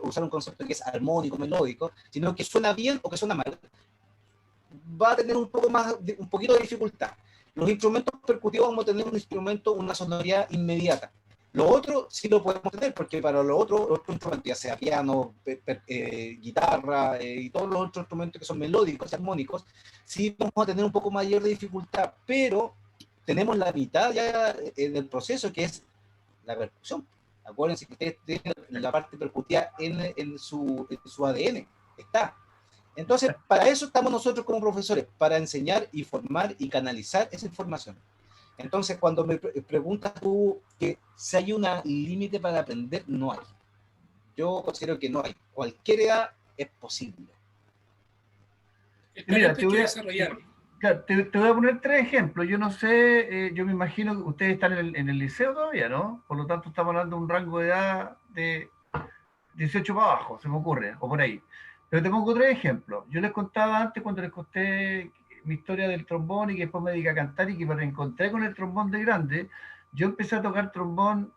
usar un concepto que es armónico, melódico, sino que suena bien o que suena mal, va a tener un poquito de dificultad. Los instrumentos percutivos vamos a tener una sonoridad inmediata. Lo otro sí lo podemos tener, porque para lo otro instrumentos, ya sea piano, guitarra y todos los otros instrumentos que son melódicos y armónicos, sí vamos a tener un poco mayor de dificultad, pero tenemos la mitad ya del proceso, que es la percusión. Acuérdense que ustedes tienen la parte percutiva en su ADN, está. Entonces, para eso estamos nosotros como profesores, para enseñar y formar y canalizar esa información. Entonces, cuando me preguntas tú que si hay un límite para aprender, no hay. Yo considero que no hay. Cualquier edad es posible. Mira, te voy a poner 3 ejemplos. Yo no sé, yo me imagino que ustedes están en el liceo todavía, ¿no? Por lo tanto, estamos hablando de un rango de edad de 18 para abajo, se me ocurre, o por ahí. Pero te pongo 3 ejemplos. Yo les contaba antes, cuando les conté mi historia del trombón y que después me dediqué a cantar y que me reencontré con el trombón de grande, yo empecé a tocar trombón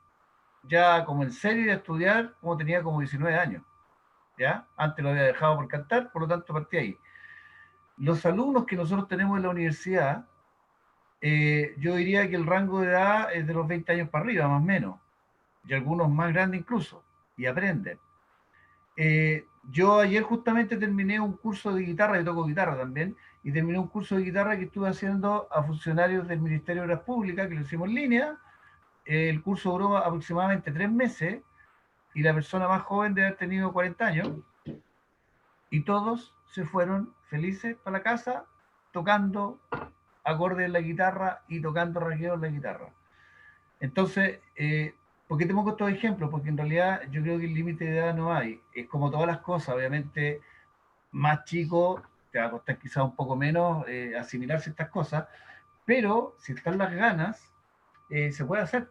ya como en serio y a estudiar como tenía como 19 años. ¿ya? Antes lo había dejado por cantar, por lo tanto partí ahí. Los alumnos que nosotros tenemos en la universidad, yo diría que el rango de edad es de los 20 años para arriba, más o menos, y algunos más grandes incluso, y aprenden. Yo ayer justamente terminé un curso de guitarra, yo toco guitarra también, y terminé un curso de guitarra que estuve haciendo a funcionarios del Ministerio de Obras Públicas, que lo hicimos en línea. El curso duró aproximadamente 3 meses, y la persona más joven debe haber tenido 40 años, y todos se fueron felices para la casa, tocando acordes en la guitarra y tocando rasgueos en la guitarra. Entonces, ¿por qué te pongo estos ejemplos? Porque en realidad yo creo que el límite de edad no hay. Es como todas las cosas, obviamente, más chico te va a costar quizás un poco menos asimilar ciertas cosas, pero si están las ganas, se puede hacer,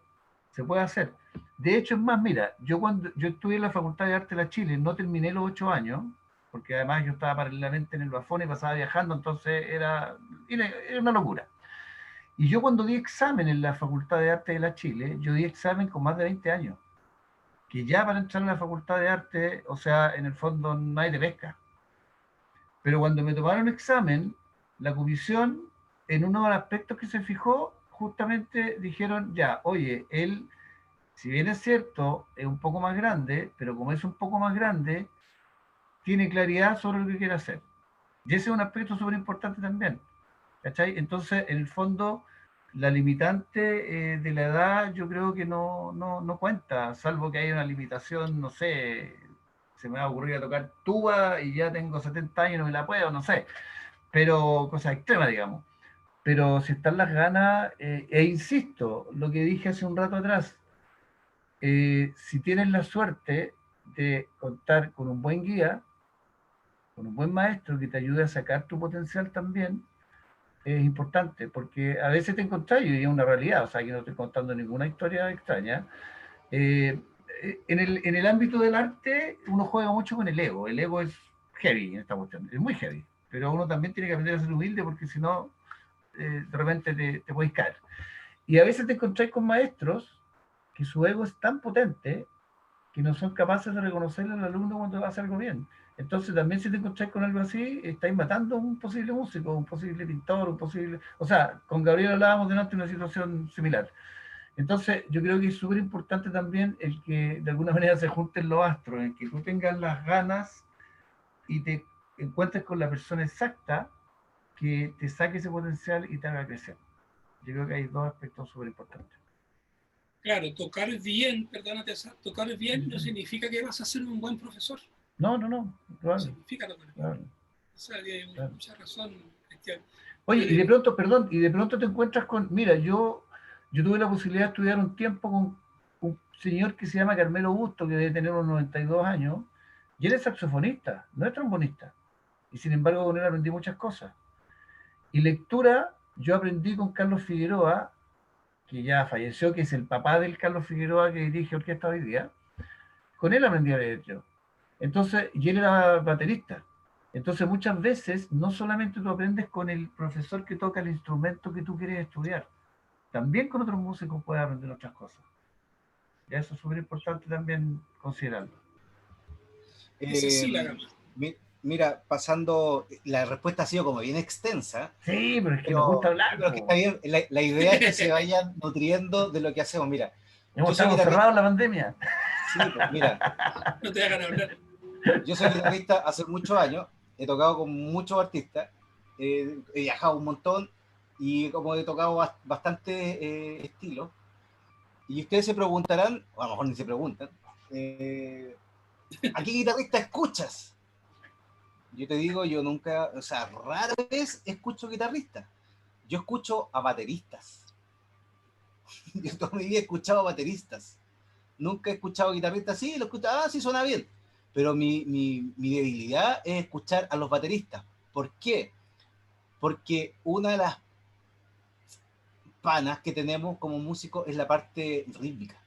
se puede hacer. De hecho, es más, mira, cuando yo estudié en la Facultad de Arte de la Chile, no terminé los 8 años, porque además yo estaba paralelamente en el Bafón y pasaba viajando, entonces era una locura. Y yo cuando di examen en la Facultad de Arte de la Chile, yo di examen con más de 20 años, que ya para entrar en la Facultad de Arte, o sea, en el fondo no hay de pesca. Pero cuando me tomaron examen, la comisión, en uno de los aspectos que se fijó, justamente dijeron, ya, oye, él, si bien es cierto, es un poco más grande, pero como es un poco más grande, tiene claridad sobre lo que quiere hacer. Y ese es un aspecto súper importante también. ¿Cachai? Entonces, en el fondo, la limitante de la edad yo creo que no cuenta, salvo que haya una limitación, no sé, se me va a ocurrir a tocar tuba y ya tengo 70 años y no me la puedo, no sé, pero cosas extremas, digamos. Pero si están las ganas, e insisto, lo que dije hace un rato atrás, si tienes la suerte de contar con un buen guía, con un buen maestro que te ayude a sacar tu potencial también, es importante, porque a veces te encontrás, y es una realidad, o sea, que no estoy contando ninguna historia extraña. eh, en el ámbito del arte, uno juega mucho con el ego es heavy en esta cuestión, es muy heavy, pero uno también tiene que aprender a ser humilde, porque si no, de repente te puedes caer. Y a veces te encontrás con maestros que su ego es tan potente que no son capaces de reconocerle al alumno cuando va a hacer algo bien. Entonces también si te encontráis con algo así, estáis matando a un posible músico, un posible pintor, un posible... O sea, con Gabriel hablábamos delante de una situación similar. Entonces yo creo que es súper importante también el que de alguna manera se junten los astros, el que tú tengas las ganas y te encuentres con la persona exacta que te saque ese potencial y te haga crecer. Yo creo que hay dos aspectos súper importantes. Claro, tocar bien, perdónate, tocar bien no significa que vas a ser un buen profesor. No, No claro, significa tocar bien. claro. O sea, hay Claro. mucha razón, Cristian. Oye, y de pronto, perdón, y de pronto te encuentras con, mira, yo tuve la posibilidad de estudiar un tiempo con un señor que se llama Carmelo Busto, que debe tener unos 92 años, y él es saxofonista, no es trombonista. Y sin embargo con él aprendí muchas cosas. Y lectura, yo aprendí con Carlos Figueroa, que ya falleció, que es el papá del Carlos Figueroa que dirige Orquesta hoy día. Con él aprendí a leer yo. Entonces, y él era baterista. Entonces, muchas veces no solamente tú aprendes con el profesor que toca el instrumento que tú quieres estudiar, también con otros músicos puedes aprender otras cosas. Y eso es súper importante también considerarlo. Es así la gama. Mira, pasando, la respuesta ha sido como bien extensa. Sí, pero es que nos gusta hablar. Pero es que está bien, la idea es que se vayan nutriendo de lo que hacemos. Mira, hemos estado encerrados en la pandemia. Sí, pues mira. No te hagan hablar. Yo soy guitarrista hace muchos años, he tocado con muchos artistas, he viajado un montón y como he tocado bastante estilos. Y ustedes se preguntarán, o a lo mejor ni se preguntan, ¿a qué guitarrista escuchas? Yo te digo, yo nunca, o sea, rara vez escucho guitarristas. Yo escucho a bateristas. Yo toda mi vida he escuchado a bateristas. Nunca he escuchado guitarristas, sí, lo escucho, sí suena bien. Pero mi debilidad es escuchar a los bateristas. ¿Por qué? Porque una de las panas que tenemos como músicos es la parte rítmica.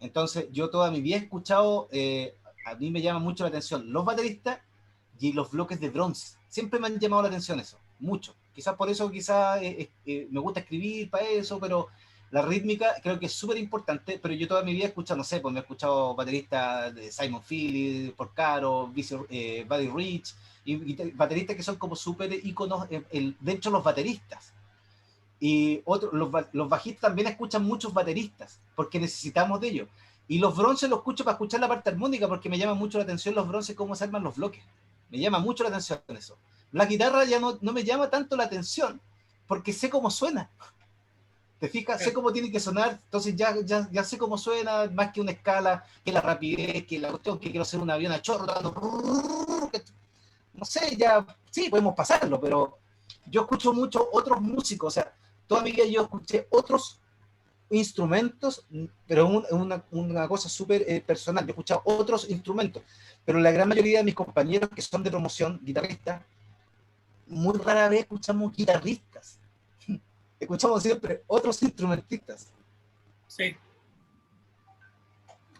Entonces, yo toda mi vida he escuchado, a mí me llama mucho la atención los bateristas y los bloques de bronce. Siempre me han llamado la atención eso, mucho. Quizás por eso, me gusta escribir para eso, pero La rítmica creo que es súper importante, pero yo toda mi vida he escuchado, no sé, pues me he escuchado bateristas de Simon Phillips, Porcaro, Buddy Rich, y bateristas que son como súper íconos dentro de los bateristas. Y los bajistas también escuchan muchos bateristas, porque necesitamos de ellos. Y los bronces los escucho para escuchar la parte armónica, porque me llama mucho la atención los bronces, cómo se arman los bloques. Me llama mucho la atención eso. La guitarra ya no me llama tanto la atención, porque sé cómo suena. ¿Te fijas? Sé cómo tiene que sonar, entonces ya sé cómo suena, más que una escala, que la rapidez, que la cuestión, que quiero hacer un avión a chorro, no sé, ya, sí, podemos pasarlo, pero yo escucho mucho otros músicos, o sea, toda mi vida yo escuché otros instrumentos, pero una cosa súper personal, yo he escuchado otros instrumentos, pero la gran mayoría de mis compañeros que son de promoción, guitarristas, muy rara vez escuchamos guitarristas. Escuchamos siempre otros instrumentistas. Sí.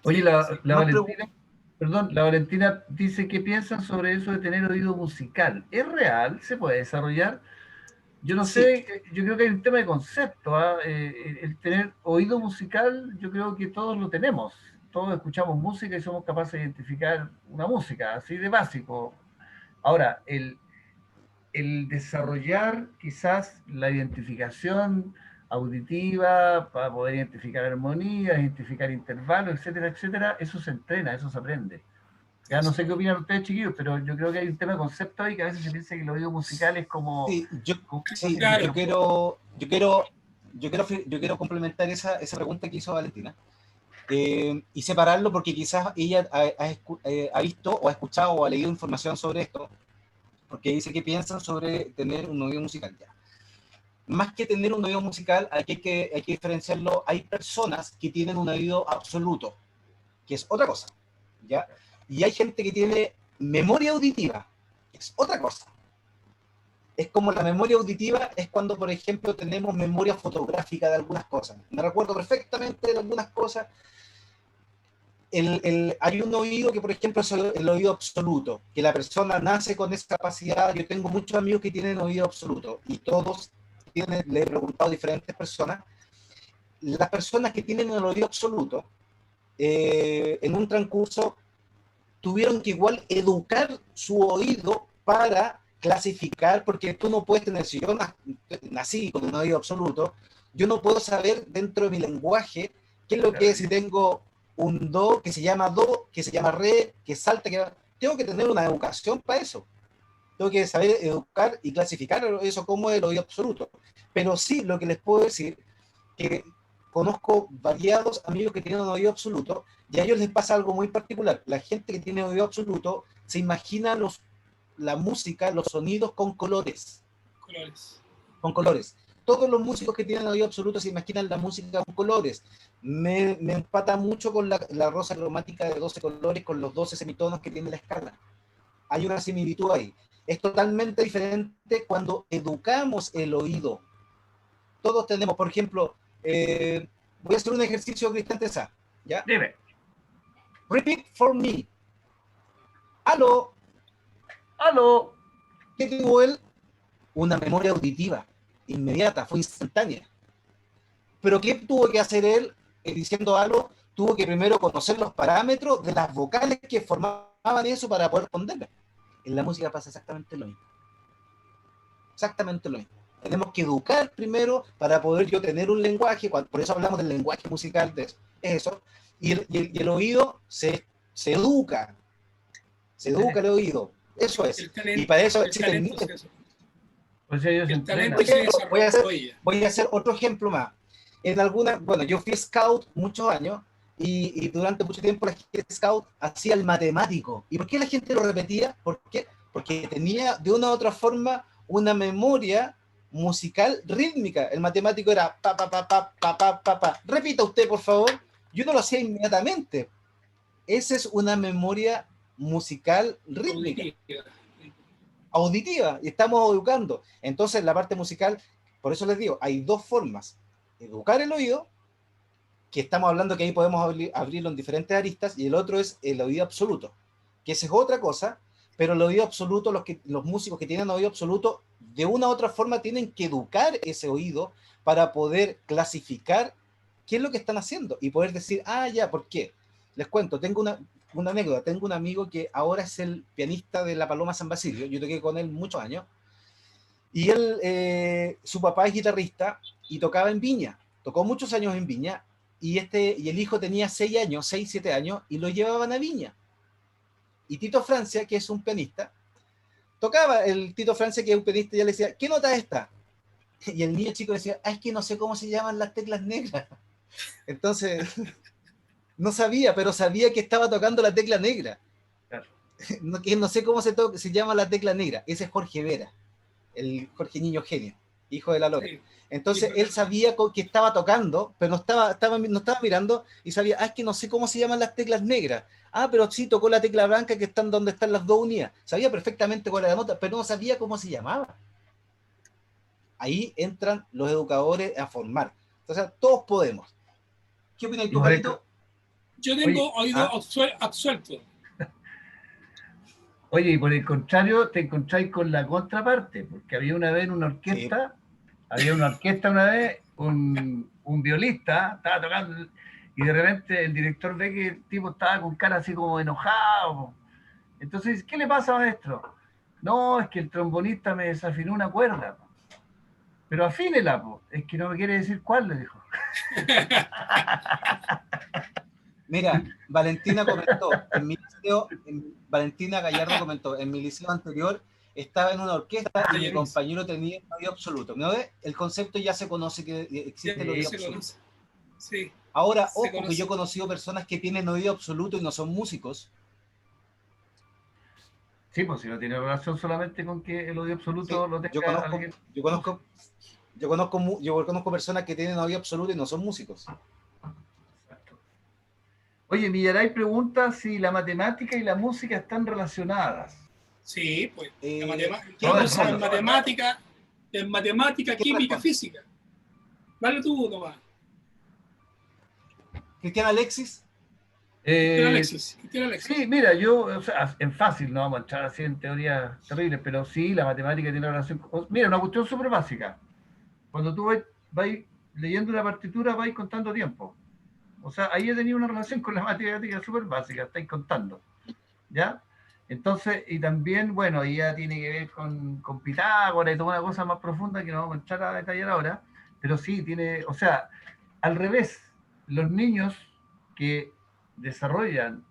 Oye, la No Valentina, perdón, la Valentina dice que piensan sobre eso de tener oído musical. ¿Es real? ¿Se puede desarrollar? Yo no Sí. sé, yo creo que hay un tema de concepto. ¿Ah? El tener oído musical, yo creo que todos lo tenemos. Todos escuchamos música y somos capaces de identificar una música, así de básico. Ahora, el desarrollar quizás la identificación auditiva para poder identificar armonías, identificar intervalos, etcétera, etcétera, eso se entrena, eso se aprende. Ya no sé qué opinan ustedes, chiquillos, pero yo creo que hay un tema de concepto ahí que a veces se piensa que el oído musical es como... Sí, como Claro. yo quiero complementar esa pregunta que hizo Valentina y separarlo porque quizás ella ha visto o ha escuchado o ha leído información sobre esto, porque dice que piensan sobre tener un oído musical ya. Más que tener un oído musical, hay que diferenciarlo. Hay personas que tienen un oído absoluto, que es otra cosa, ¿ya? Y hay gente que tiene memoria auditiva, que es otra cosa. Es como la memoria auditiva, es cuando, por ejemplo, tenemos memoria fotográfica de algunas cosas. Me recuerdo perfectamente de algunas cosas. Hay un oído que, por ejemplo, es el oído absoluto, que la persona nace con esa capacidad. Yo tengo muchos amigos que tienen oído absoluto y todos le he preguntado a diferentes personas. Las personas que tienen el oído absoluto, en un transcurso, tuvieron que igual educar su oído para clasificar, porque tú no puedes tener, si yo nací con un oído absoluto, yo no puedo saber dentro de mi lenguaje qué es lo que es, si tengo un do, que se llama do, que se llama re, que salta, tengo que tener una educación para eso. Tengo que saber educar y clasificar eso como el oído absoluto. Pero sí, lo que les puedo decir, que conozco variados amigos que tienen un oído absoluto y a ellos les pasa algo muy particular. La gente que tiene oído absoluto se imagina la música, los sonidos con colores. Con colores. Todos los músicos que tienen oído absoluto se imaginan la música con colores. Me empata mucho con la rosa cromática de 12 colores, con los 12 semitonos que tiene la escala. Hay una similitud ahí. Es totalmente diferente cuando educamos el oído. Todos tenemos, por ejemplo, voy a hacer un ejercicio, Cristian Tesa, ¿ya? Dime. Repeat for me. Aló. Aló. ¿Qué tuvo él? Una memoria auditiva inmediata, fue instantánea. Pero ¿qué tuvo que hacer él diciendo algo? Tuvo que primero conocer los parámetros de las vocales que formaban eso para poder responderle. En la música pasa exactamente lo mismo. Exactamente lo mismo. Tenemos que educar primero para poder yo tener un lenguaje, por eso hablamos del lenguaje musical, de eso, y el oído se educa. Se educa el oído. Eso es. Y para eso existen... O sea, ellos entrenan. Voy a hacer otro ejemplo más. Bueno, yo fui scout muchos años y durante mucho tiempo la gente scout hacía el matemático. ¿Y por qué la gente lo repetía? ¿Por qué? Porque tenía de una u otra forma una memoria musical rítmica. El matemático era pa, pa, pa, pa, pa, pa, pa, pa. Repita usted, por favor. Yo no lo hacía inmediatamente. Esa es una memoria musical rítmica. Auditiva, y estamos educando. Entonces, la parte musical, por eso les digo, hay dos formas. Educar el oído, que estamos hablando que ahí podemos abrirlo en diferentes aristas, y el otro es el oído absoluto, que esa es otra cosa, pero el oído absoluto, los músicos que tienen oído absoluto, de una u otra forma tienen que educar ese oído para poder clasificar qué es lo que están haciendo y poder decir, ah, ya, ¿por qué? Les cuento, tengo una anécdota. Tengo un amigo que ahora es el pianista de la Paloma San Basilio. Yo toqué con él muchos años. Y él, su papá es guitarrista y tocaba en Viña. Tocó muchos años en Viña. Y el hijo tenía 6 años, 6, 7 años, y lo llevaban a Viña. Y Tito Francia, que es un pianista, tocaba. El Tito Francia, que es un pianista, ya le decía, ¿qué nota es esta? Y el niño chico decía, es que no sé cómo se llaman las teclas negras. Entonces, no sabía, pero sabía que estaba tocando la tecla negra. Claro. No sé cómo se llama la tecla negra. Ese es Jorge Vera, el Jorge Niño Genio, hijo de la Lora. Sí. Entonces, sí, él sabía que estaba tocando, pero no estaba mirando y sabía, es que no sé cómo se llaman las teclas negras. Ah, pero sí, tocó la tecla blanca que están donde están las dos unidas. Sabía perfectamente cuál era la nota, pero no sabía cómo se llamaba. Ahí entran los educadores a formar. Entonces, todos podemos. ¿Qué opinas tú, Carito? Yo tengo oído absuelto. Oye, y por el contrario, te encontráis con la contraparte, porque había una vez en una orquesta, una vez, un violista estaba tocando, y de repente el director ve que el tipo estaba con cara así como enojado. Entonces, ¿qué le pasa, maestro? No, es que el trombonista me desafinó una cuerda. Pero afínela, po. Es que no me quiere decir cuál, le dijo. Mira, Valentina comentó, Valentina Gallardo comentó, en mi liceo anterior estaba en una orquesta y mi compañero tenía oído absoluto. ¿No ves? El concepto ya se conoce que existe el oído absoluto. Sí. Ahora, ojo, que yo he conocido personas que tienen oído absoluto y no son músicos. Sí, pues si no tiene relación solamente con que el oído absoluto sí, lo tenga alguien. Yo conozco personas que tienen oído absoluto y no son músicos. Oye, Millaray pregunta si la matemática y la música están relacionadas. Sí, pues en matemática, química, física. Dale tú, Tomás. ¿Cristian Alexis? Cristian Alexis. Sí, mira, yo, o sea, en fácil, no vamos a entrar así en teorías terribles, pero sí, la matemática tiene relación con... Mira, una cuestión súper básica. Cuando tú vas leyendo una partitura, vais contando tiempo. O sea, ahí he tenido una relación con la matemática súper básica, estáis contando, ¿ya? Entonces, y también, bueno, ya tiene que ver con Pitágoras y toda una cosa más profunda que no vamos a entrar a detallar ahora, pero sí tiene, o sea, al revés, los niños que desarrollan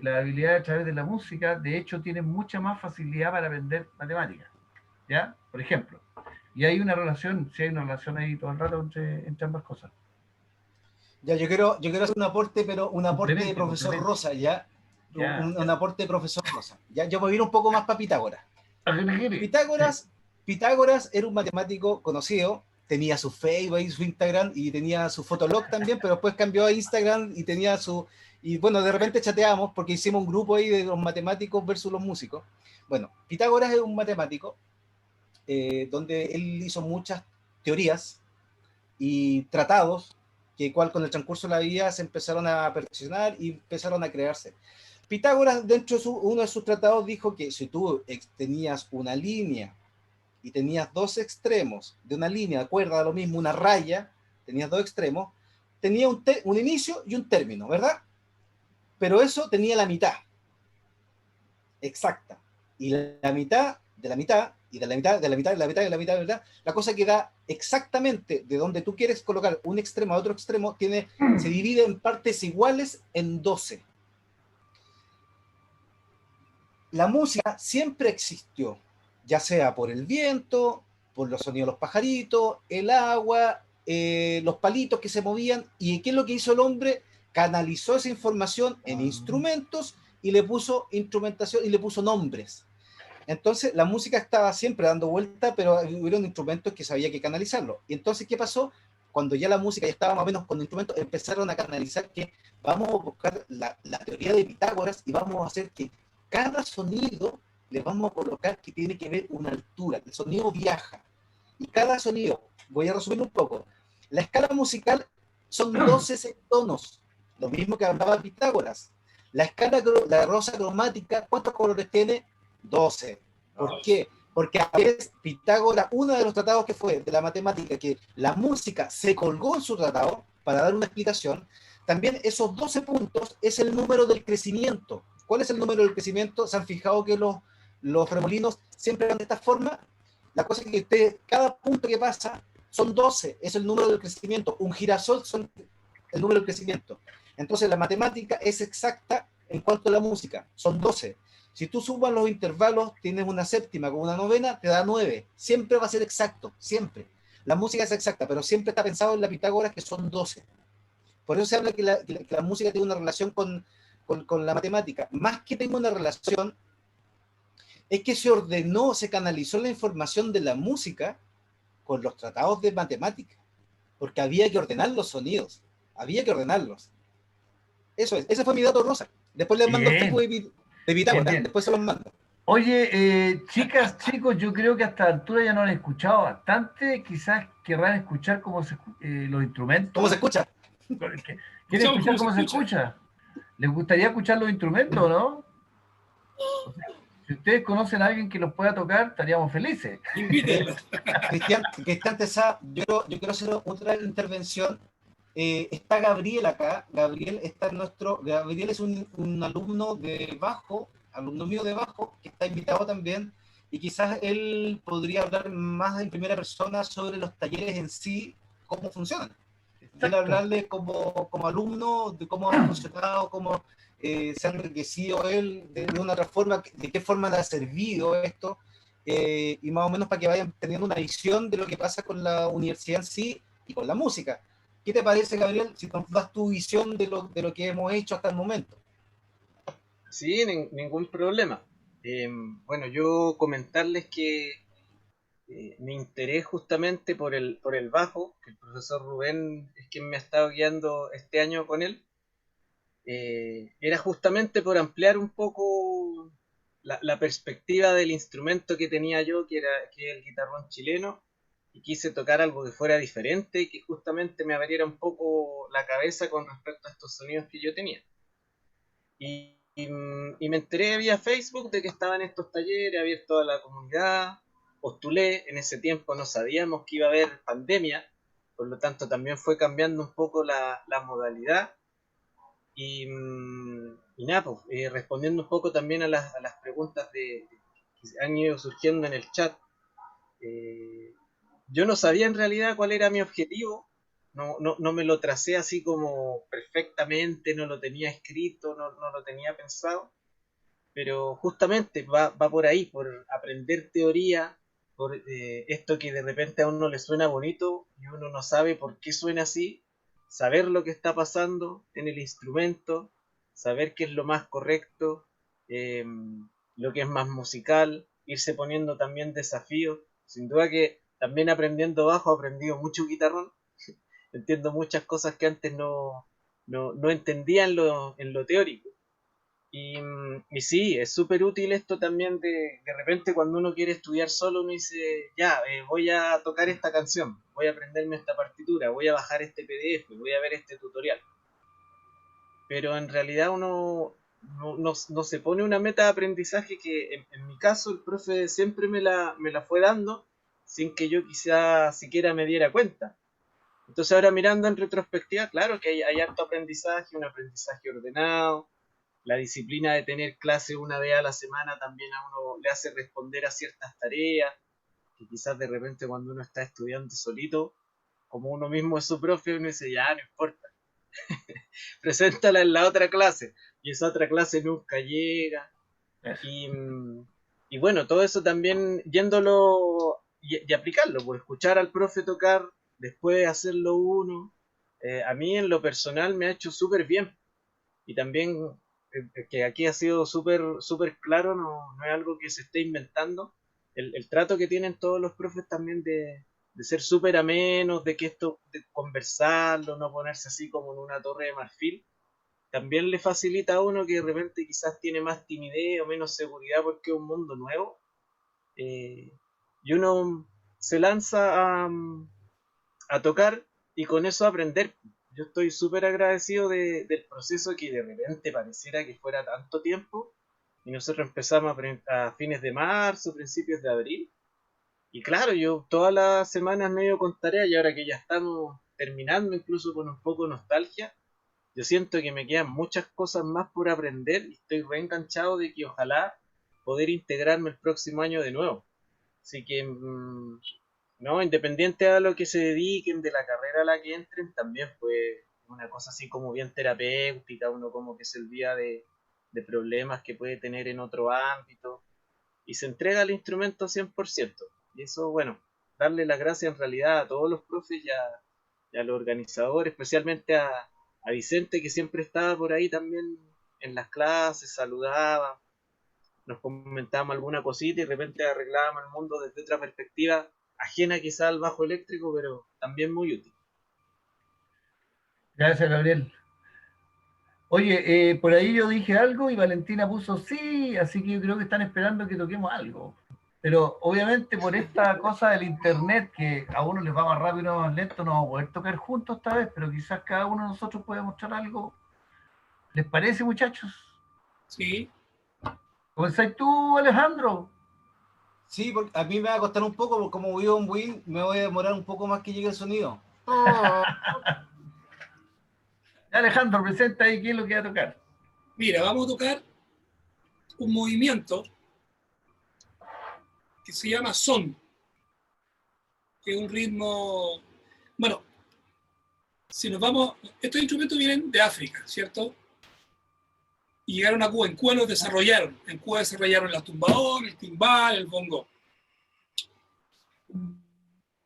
la habilidad a través de la música, de hecho, tienen mucha más facilidad para aprender matemáticas, ¿ya? Por ejemplo, y hay una relación, sí hay una relación ahí todo el rato entre ambas cosas. Ya, yo quiero hacer un aporte, pero un aporte de profesor Rosa, ¿ya? Un aporte de profesor Rosa. Ya, yo me voy a ir un poco más para Pitágoras. Pitágoras era un matemático conocido, tenía su Facebook y su Instagram y tenía su Fotolog también, pero después cambió a Instagram y tenía su... Y bueno, de repente chateamos porque hicimos un grupo ahí de los matemáticos versus los músicos. Bueno, Pitágoras es un matemático donde él hizo muchas teorías y tratados que con el transcurso de la vida se empezaron a perfeccionar y empezaron a crearse. Pitágoras, dentro de uno de sus tratados, dijo que si tú tenías una línea y tenías dos extremos de una línea, de cuerda, lo mismo, una raya, tenías dos extremos, tenía un inicio y un término, ¿verdad? Pero eso tenía la mitad exacta. Y la mitad de la mitad, y de la mitad, de la mitad, de la mitad, de la mitad, ¿verdad? La cosa que da exactamente de donde tú quieres colocar un extremo a otro extremo, se divide en partes iguales en 12. La música siempre existió, ya sea por el viento, por los sonidos de los pajaritos, el agua, los palitos que se movían. ¿Y qué es lo que hizo el hombre? Canalizó esa información en instrumentos y le puso instrumentación y le puso nombres. Entonces la música estaba siempre dando vuelta, pero hubieron instrumentos que sabía que canalizarlo. Y entonces, ¿qué pasó? Cuando ya la música ya estaba más o menos con instrumentos, empezaron a canalizar que vamos a buscar la teoría de Pitágoras y vamos a hacer que cada sonido le vamos a colocar que tiene que ver una altura. El sonido viaja. Y cada sonido, voy a resumir un poco, la escala musical son 12 semitonos, lo mismo que hablaba Pitágoras. La escala, la rosa cromática, ¿cuántos colores tiene? 12. ¿Por qué? Porque a veces Pitágoras, uno de los tratados que fue de la matemática, que la música se colgó en su tratado para dar una explicación, también esos 12 puntos es el número del crecimiento. ¿Cuál es el número del crecimiento? ¿Se han fijado que los remolinos siempre van de esta forma? La cosa es que cada punto que pasa son 12, es el número del crecimiento. Un girasol son el número del crecimiento. Entonces la matemática es exacta en cuanto a la música, son 12. Si tú sumas los intervalos, tienes una séptima con una novena, te da 9. Siempre va a ser exacto, siempre. La música es exacta, pero siempre está pensado en la Pitágoras que son 12. Por eso se habla que la música tiene una relación con la matemática. Más que tenga una relación, es que se ordenó, se canalizó la información de la música con los tratados de matemática, porque había que ordenar los sonidos, había que ordenarlos. Eso es, ese fue mi dato rosa. Después les mando el tipo de Pitágoras, después se los mando. Oye, chicas, chicos, yo creo que a esta altura ya no han escuchado bastante, quizás querrán escuchar los instrumentos. ¿Cómo se escucha? ¿Quieren escuchar cómo se escucha? ¿Les gustaría escuchar los instrumentos o no? O sea, si ustedes conocen a alguien que los pueda tocar, estaríamos felices. Cristian Tesá, yo quiero hacer otra intervención. Está Gabriel acá. Gabriel es un alumno de bajo, alumno mío de bajo, que está invitado también, y quizás él podría hablar más en primera persona sobre los talleres en sí, cómo funcionan. Quiero hablarle como alumno de cómo ha funcionado, cómo se ha enriquecido él de una otra forma, de qué forma le ha servido esto, y más o menos para que vayan teniendo una visión de lo que pasa con la universidad en sí y con la música. ¿Qué te parece, Gabriel, si nos das tu visión de lo que hemos hecho hasta el momento? Sí, ningún problema. Bueno, yo comentarles que mi interés justamente por el bajo, que el profesor Rubén es quien me ha estado guiando este año con él, era justamente por ampliar un poco la perspectiva del instrumento que tenía yo, que es el guitarrón chileno, y quise tocar algo que fuera diferente y que justamente me abriera un poco la cabeza con respecto a estos sonidos que yo tenía. Y me enteré vía Facebook de que estaban estos talleres abiertos a la comunidad, postulé, en ese tiempo no sabíamos que iba a haber pandemia, por lo tanto también fue cambiando un poco la modalidad. Y nada, pues, respondiendo un poco también a las preguntas que han ido surgiendo en el chat, yo no sabía en realidad cuál era mi objetivo, no me lo tracé así como perfectamente, no lo tenía escrito, no lo tenía pensado, pero justamente va por ahí, por aprender teoría, por esto que de repente a uno le suena bonito y uno no sabe por qué suena así, saber lo que está pasando en el instrumento, saber qué es lo más correcto, lo que es más musical, irse poniendo también desafíos. Sin duda que también aprendiendo bajo he aprendido mucho guitarrón, entiendo muchas cosas que antes no entendía en lo teórico. Y sí, es súper útil esto también de repente cuando uno quiere estudiar solo, uno dice, ya, voy a tocar esta canción, voy a aprenderme esta partitura, voy a bajar este PDF, voy a ver este tutorial. Pero en realidad uno no se pone una meta de aprendizaje que en mi caso el profe siempre me la fue dando sin que yo quizá siquiera me diera cuenta. Entonces ahora mirando en retrospectiva, claro que hay harto aprendizaje, un aprendizaje ordenado. La disciplina de tener clase una vez a la semana también a uno le hace responder a ciertas tareas, que quizás de repente cuando uno está estudiando solito, como uno mismo es su profe, uno dice, ya, no importa, preséntala en la otra clase, y esa otra clase nunca llega. Y bueno, todo eso también yéndolo y aplicarlo, pues escuchar al profe tocar, después hacerlo uno, a mí en lo personal me ha hecho súper bien. Y también que aquí ha sido súper claro, no es algo que se esté inventando. El trato que tienen todos los profes también de ser súper amenos, de que esto, de conversarlo, no ponerse así como en una torre de marfil, también le facilita a uno que de repente quizás tiene más timidez o menos seguridad porque es un mundo nuevo. Y uno se lanza a tocar y con eso aprender. Yo estoy súper agradecido del proceso que de repente pareciera que fuera tanto tiempo, y nosotros empezamos a fines de marzo, principios de abril. Y claro, yo todas las semanas medio con tarea y ahora que ya estamos terminando, incluso con un poco de nostalgia, yo siento que me quedan muchas cosas más por aprender y estoy reenganchado de que ojalá poder integrarme el próximo año de nuevo. Así que, no, independiente a lo que se dediquen, de la carrera a la que entren, también pues una cosa así como bien terapéutica, uno como que se olvida de problemas que puede tener en otro ámbito y se entrega al instrumento 100%. Y eso, bueno, darle las gracias en realidad a todos los profes y a los organizadores, especialmente a Vicente, que siempre estaba por ahí también en las clases, saludaba, nos comentábamos alguna cosita y de repente arreglábamos el mundo desde otra perspectiva, ajena quizá al bajo eléctrico, pero también muy útil. Gracias, Gabriel. Oye, por ahí yo dije algo y Valentina puso sí, así que yo creo que están esperando que toquemos algo. Pero obviamente por esta cosa del internet, que a uno les va más rápido y uno más lento, no vamos a poder tocar juntos esta vez, pero quizás cada uno de nosotros puede mostrar algo. ¿Les parece, muchachos? Sí. ¿Comenzáis tú, Alejandro? Sí, porque a mí me va a costar un poco, porque como vivo en Win, me voy a demorar un poco más que llegue el sonido. Alejandro, presenta ahí qué es lo que va a tocar. Mira, vamos a tocar un movimiento que se llama son, que es un ritmo, bueno, si nos vamos, estos instrumentos vienen de África, ¿cierto? Y llegaron a Cuba, en Cuba los desarrollaron, en Cuba desarrollaron el tumbador, el timbal, el bongo.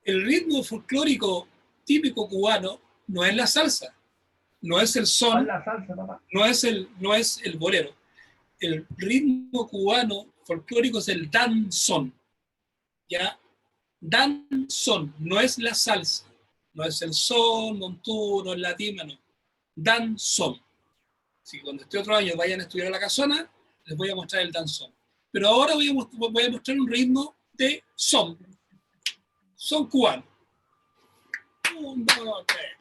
El ritmo folclórico típico cubano no es la salsa, no es el son, no es el bolero. El ritmo cubano folclórico es el danzón, ¿ya? Danzón, no es la salsa, no es el son, montuno, el latín, no. Danzón. Así que cuando esté otro año vayan a estudiar a la casona, les voy a mostrar el danzón. Pero ahora voy a mostrar un ritmo de son cubano. 1, 2, 3.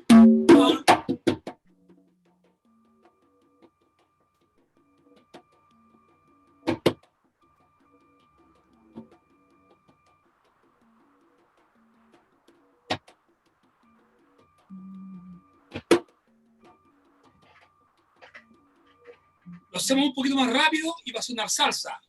Lo hacemos un poquito más rápido y va a sonar salsa.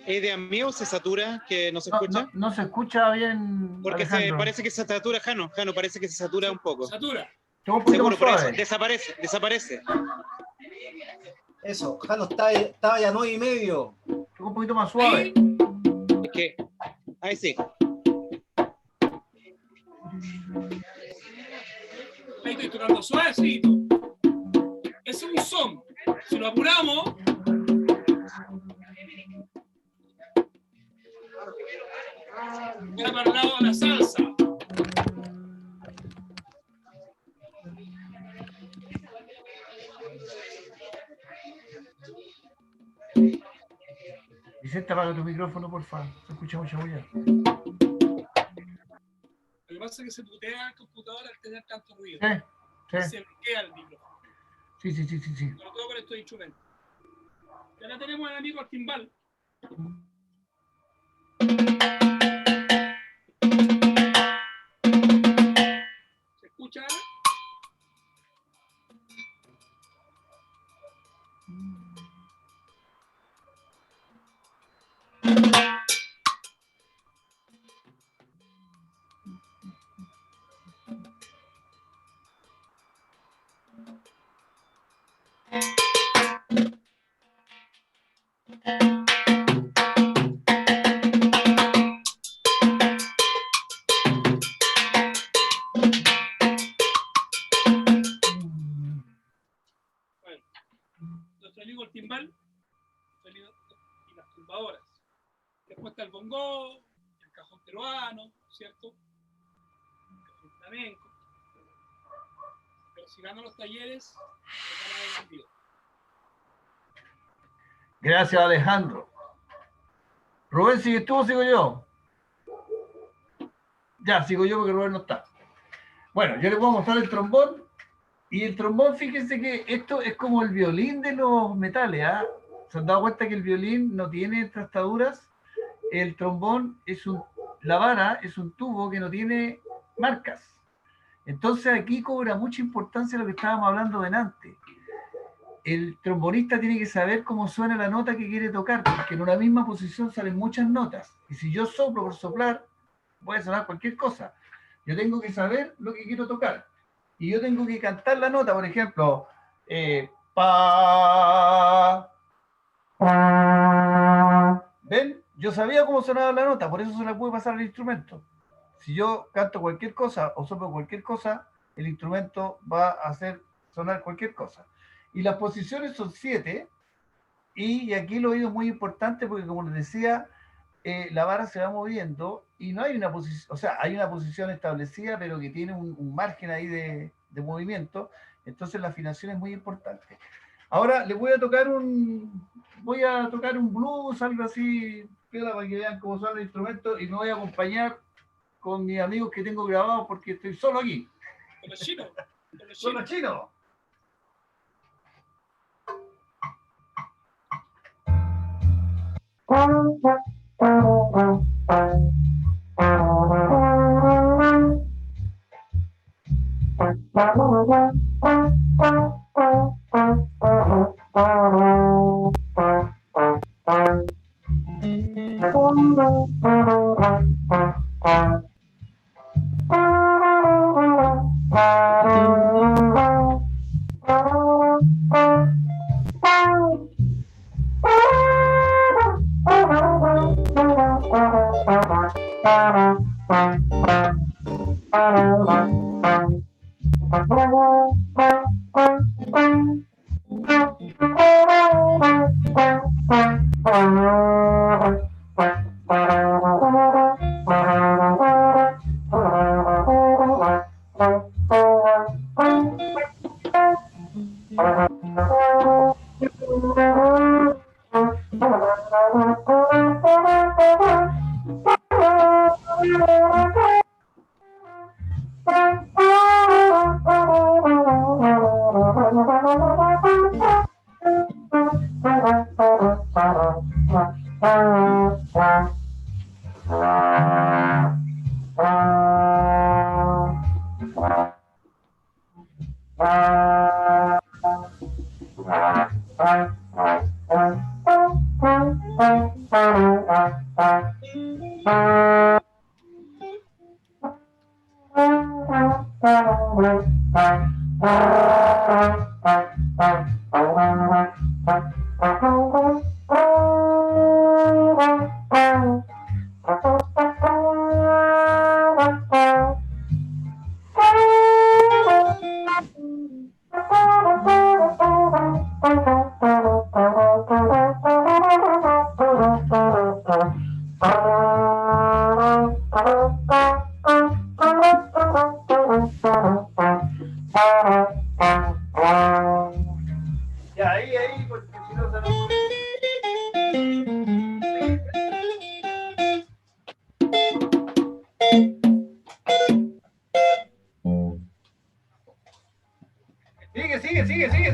¿Es de amigo se satura que no se escucha? No se escucha bien. Porque parece que se satura, Jano, parece que se satura un poco. Satura. Seguro, por eso, desaparece. Eso, Jano estaba ya 9:30. Un poquito más suave. Es que, ahí sí. Ahí estoy tocando suavecito. Ese es un son. Si lo apuramos, queda para el lado de la salsa. Vicente, apaga tu micrófono, por favor. Se escucha mucha bulla. Lo que pasa es que se putea el computador al tener tanto ruido. Sí. Se bloquea el micrófono. Sí. Sobre todo con estos instrumentos. Ya la tenemos al amigo al timbal. ¿Se escucha? Nuestro amigo el timbal y las tumbadoras. Después está el bongo, el cajón peruano, ¿cierto? El cajón flamenco. Pero si ganan los talleres, se van a vendido. Gracias, Alejandro. Rubén, ¿sigues tú o sigo yo? Ya, sigo yo porque Rubén no está. Bueno, yo le puedo mostrar el trombón. Y el trombón, fíjense que esto es como el violín de los metales, ¿ah? ¿Se han dado cuenta que el violín no tiene trastaduras? El trombón la vara es un tubo que no tiene marcas. Entonces aquí cobra mucha importancia lo que estábamos hablando delante. El trombonista tiene que saber cómo suena la nota que quiere tocar, porque en una misma posición salen muchas notas. Y si yo soplo por soplar, puede sonar cualquier cosa. Yo tengo que saber lo que quiero tocar. Y yo tengo que cantar la nota, por ejemplo, pa. ¿Ven? Yo sabía cómo sonaba la nota, por eso se la pude pasar al instrumento. Si yo canto cualquier cosa o soplo cualquier cosa, el instrumento va a hacer sonar cualquier cosa. Y las posiciones son 7, y aquí el oído es muy importante porque, como les decía, la vara se va moviendo y no hay una posición, o sea, hay una posición establecida, pero que tiene un margen ahí de movimiento. Entonces la afinación es muy importante. Ahora les voy a tocar un blues, algo así, para que vean cómo son los instrumentos, y me voy a acompañar con mis amigos que tengo grabados porque estoy solo aquí. Con los chinos. Con los chinos.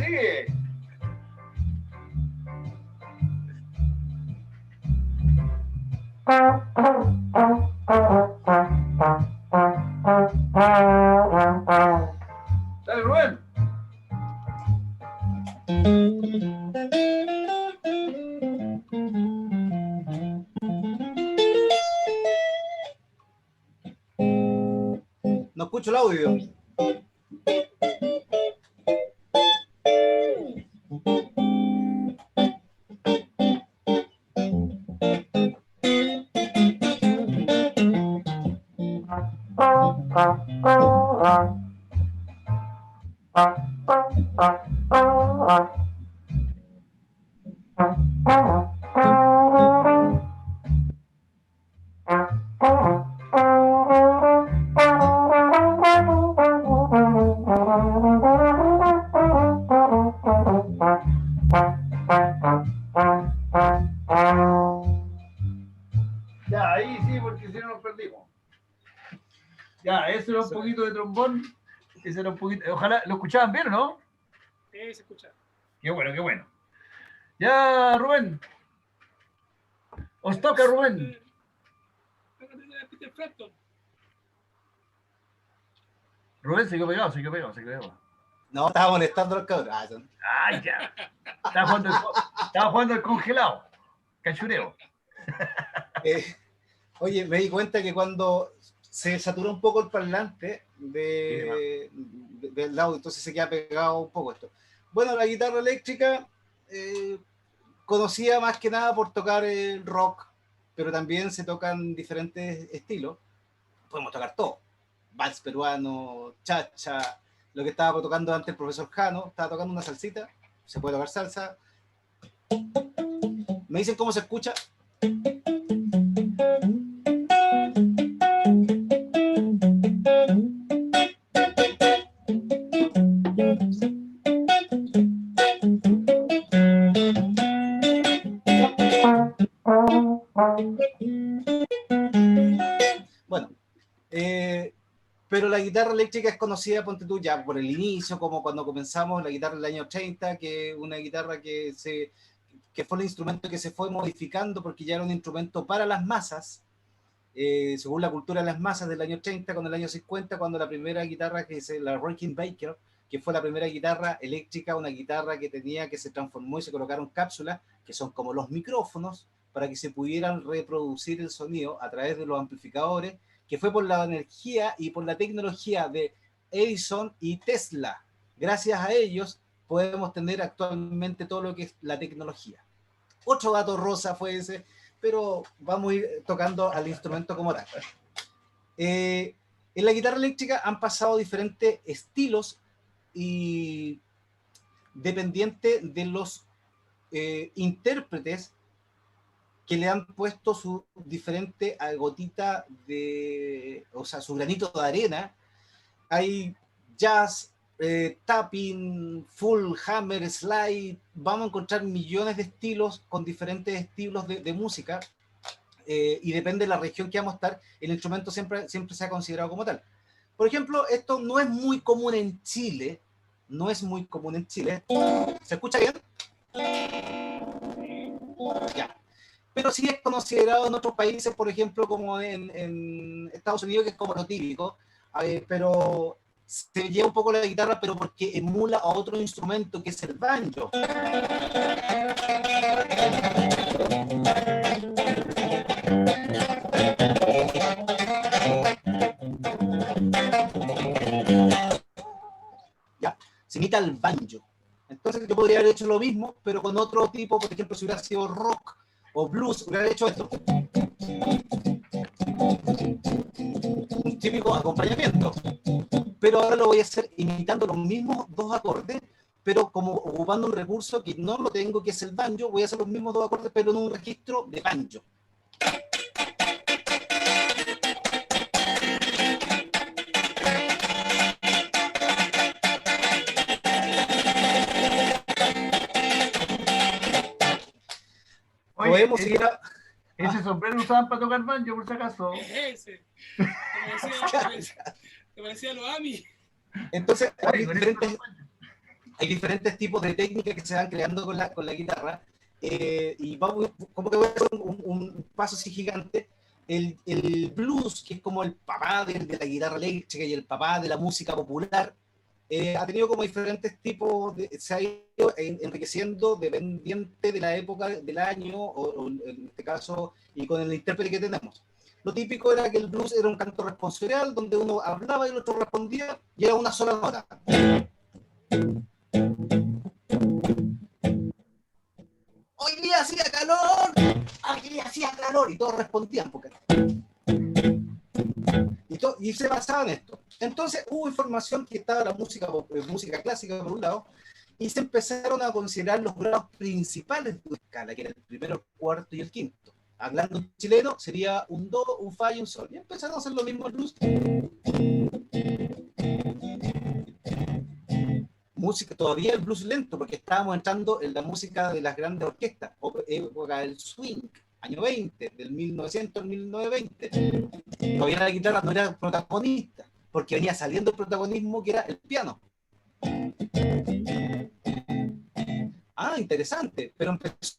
Sigue. Dale, Rubén. No escucho el audio. Ya, ahí sí, porque si no nos perdimos. Ya, eso era un poquito de trombón. Ese era un poquito, ojalá, ¿lo escuchaban bien o no? Sí, se escucha. Qué bueno, qué bueno. Ya, Rubén. Os toca, Rubén. Peter Frampton. Rubén se quedó pegado, se quedó pegado, se quedó pegado. No, estaba molestando a los cabros. Ah, son- ¡Ay, ya! Estaba jugando el congelado. Cachureo. eh, oye, me di cuenta que cuando se saturó un poco el parlante del audio, entonces se queda pegado un poco esto. Bueno, la guitarra eléctrica conocía más que nada por tocar el rock, pero también se tocan diferentes estilos. Podemos tocar todo. Vals peruano, chacha, lo que estaba tocando antes el profesor Jano, estaba tocando una salsita, se puede tocar salsa. ¿Me dicen cómo se escucha? Bueno, pero la guitarra eléctrica es conocida, ponte tú, ya por el inicio, como cuando comenzamos la guitarra del año 30, que es una guitarra que fue el instrumento que se fue modificando porque ya era un instrumento para las masas, según la cultura de las masas del año 30, con el año 50, cuando la primera guitarra, que es la Rickenbacker, que fue la primera guitarra eléctrica, una guitarra que se transformó y se colocaron cápsulas, que son como los micrófonos, para que se pudieran reproducir el sonido a través de los amplificadores, que fue por la energía y por la tecnología de Edison y Tesla. Gracias a ellos podemos tener actualmente todo lo que es la tecnología. Otro dato rosa fue ese, pero vamos a ir tocando al instrumento como tal. En la guitarra eléctrica han pasado diferentes estilos y dependiente de los intérpretes que le han puesto su diferente gotita su granito de arena. Hay jazz, tapping, full, hammer, slide. Vamos a encontrar millones de estilos con diferentes estilos de música, y depende de la región que vamos a estar, el instrumento siempre se ha considerado como tal. Por ejemplo, esto no es muy común en Chile. No es muy común en Chile. ¿Se escucha bien? Ya. Pero sí es considerado en otros países, por ejemplo, como en Estados Unidos, que es como lo típico, pero se lleva un poco la guitarra, pero porque emula a otro instrumento, que es el banjo. Ya, se imita el banjo. Entonces yo podría haber hecho lo mismo, pero con otro tipo. Por ejemplo, si hubiera sido rock o blues, hubiera hecho esto. Un típico acompañamiento. Pero ahora lo voy a hacer imitando los mismos dos acordes, pero como ocupando un recurso que no lo tengo, que es el banjo. Voy a hacer los mismos dos acordes, pero en un registro de banjo. Oye, Podemos seguir a... ese sombrero usaban para tocar banjo, por si acaso. Ese. Me parecía a los AMI. Entonces, Oye, con eso hay diferentes tipos de técnicas que se van creando con la guitarra, y vamos, como que voy a hacer un paso así gigante. El blues, que es como el papá de la guitarra eléctrica y el papá de la música popular, ha tenido como diferentes tipos, se ha ido enriqueciendo dependiente de la época del año, o en este caso, y con el intérprete que tenemos. Lo típico era que el blues era un canto responsorial, donde uno hablaba y el otro respondía, y era una sola nota. Hoy día hacía calor, aquí hacía calor, y todos respondían porque... y se basaba en esto. Entonces hubo información que estaba la música clásica por un lado, y se empezaron a considerar los grados principales de una escala, que era el primero, el cuarto y el quinto. Hablando en chileno, sería un do, un fa y un sol. Y empezaron a hacer lo mismo el blues. Música, todavía el blues lento, porque estábamos entrando en la música de las grandes orquestas, época del swing, año 20, del 1900 al 1920. Todavía la guitarra no era protagonista. porque venía saliendo el protagonismo que era el piano. Ah, interesante, pero empezó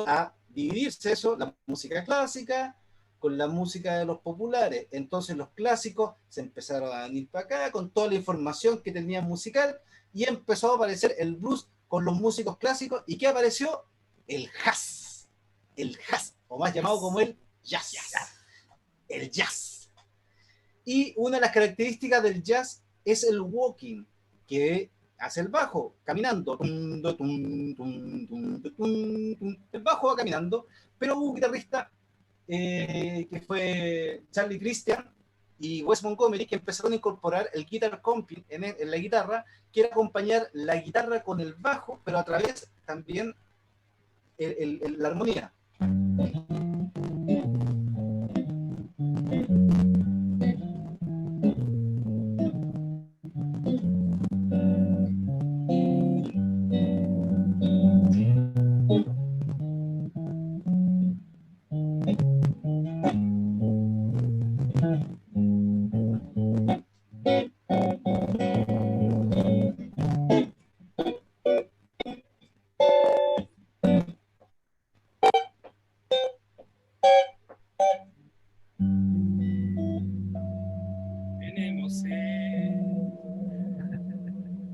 a dividirse eso, la música clásica con la música de los populares. Entonces los clásicos se empezaron a venir para acá con toda la información que tenían musical y empezó a aparecer el blues con los músicos clásicos. ¿Y qué apareció? El jazz, o más llamado como el jazz, el jazz. Y una de las características del jazz es el walking, que hace el bajo, caminando. El bajo va caminando, pero hubo un guitarrista que fue Charlie Christian y Wes Montgomery, que empezaron a incorporar el guitar comping en la guitarra, que era acompañar la guitarra con el bajo, pero a través también la armonía.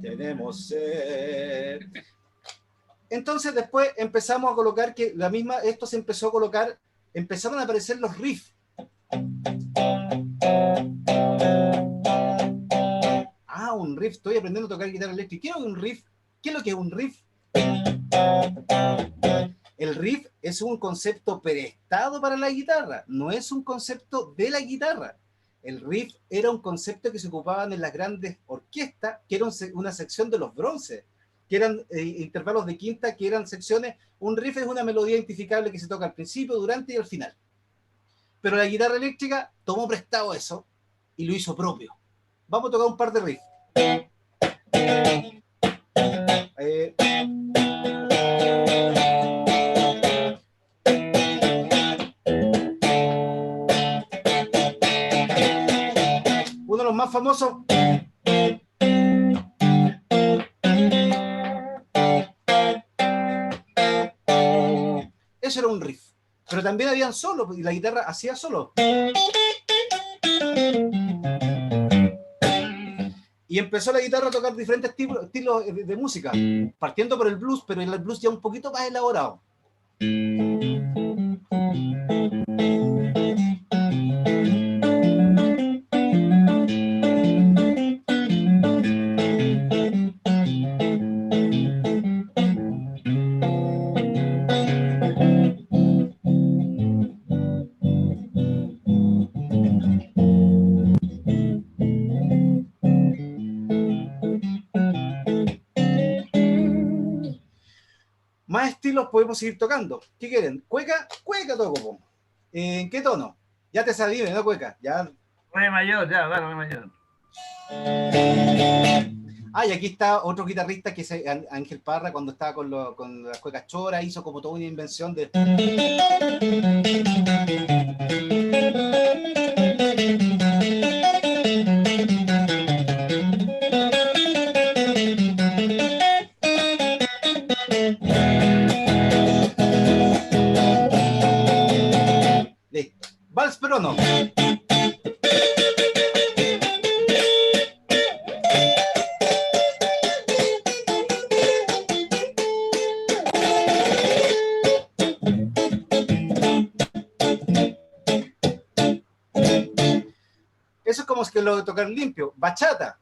Tenemos sed. Entonces después empezamos a colocar que esto se empezó a colocar, empezaron a aparecer los riffs. Ah, un riff, estoy aprendiendo a tocar guitarra eléctrica. ¿Qué es un riff? ¿Qué es lo que es un riff? El riff es un concepto prestado para la guitarra, no es un concepto de la guitarra. El riff era un concepto que se ocupaban en las grandes orquestas, que era una sección de los bronces, que eran intervalos de quinta, que eran secciones. Un riff es una melodía identificable que se toca al principio, durante y al final. Pero la guitarra eléctrica tomó prestado eso y lo hizo propio. Vamos a tocar un par de riffs. Uno de los más famosos. Eso era un riff. Pero también habían solos, y la guitarra hacía solos. Y empezó la guitarra a tocar diferentes estilos de música, partiendo por el blues, pero el blues ya un poquito más elaborado. Más estilos podemos seguir tocando. ¿Qué quieren? ¿Cueca? Cueca toco. ¿En qué tono? Ya te sabí, ¿no, cueca? Ya. Re mayor, ya, claro, re mayor. Ah, y aquí está otro guitarrista que es Ángel Parra, cuando estaba con las cuecas choras, hizo como toda una invención de... Vals, pero no. Eso es como que lo de tocar limpio. Bachata.